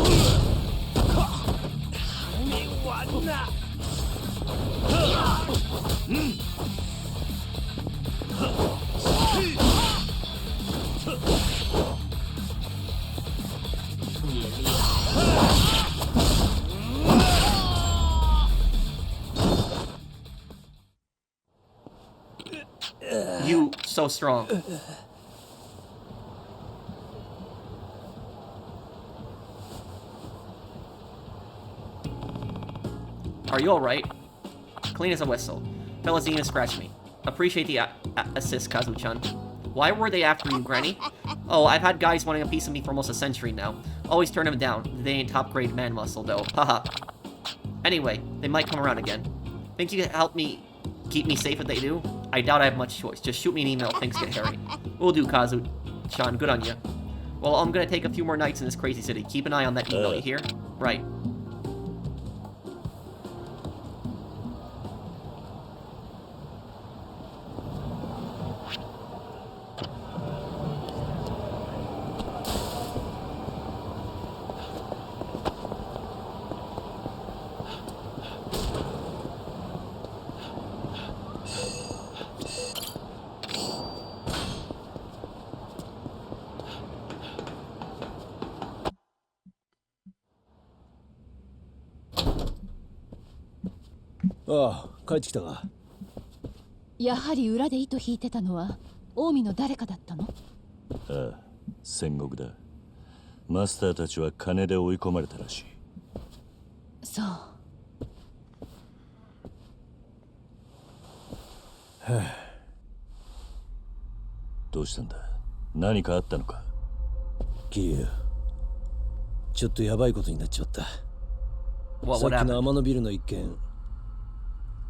You so strong. Are you alright? Clean as a whistle. Fellas didn't even scratch me. Appreciate the assist, Kazu-chan. Why were they after you, Granny? Oh, I've had guys wanting a piece of me for almost a century now. Always turn them down. They ain't top-grade man muscle, though. Haha. Anyway, they might come around again. Think you can help me keep me safe if they do? I doubt I have much choice. Just shoot me an email if things get hairy. Will do, Kazu-chan. Good on you. Well, I'm gonna take a few more nights in this crazy city. Keep an eye on that email, you hear? Right.ああ、帰ってきたか。やはり裏で糸引いてたのは近江の誰かだったの？ああ、戦国だ。マスターたちは金で追い込まれたらしい。そう。はあ、どうしたんだ？何かあったのか？桐生、ちょっとヤバいことになっちまった。What さっき happened? の天野ビルの一件、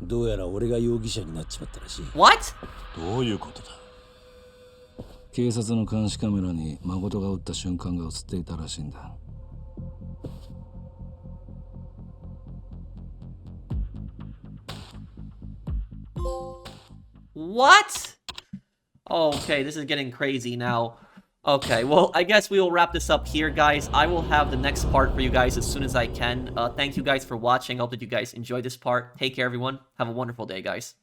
どうやら俺が容疑者になっちまったらしい。What? どういうことだ？警察の監視カメラに誠が撃った瞬間が映っていたらしいんだ。What? Okay, this is getting crazy now. Okay, well, I guess we will wrap this up here, guys. I will have the next part for you guys as soon as I can. Thank you guys for watching. I hope that you guys enjoyed this part. Take care, everyone. Have a wonderful day, guys.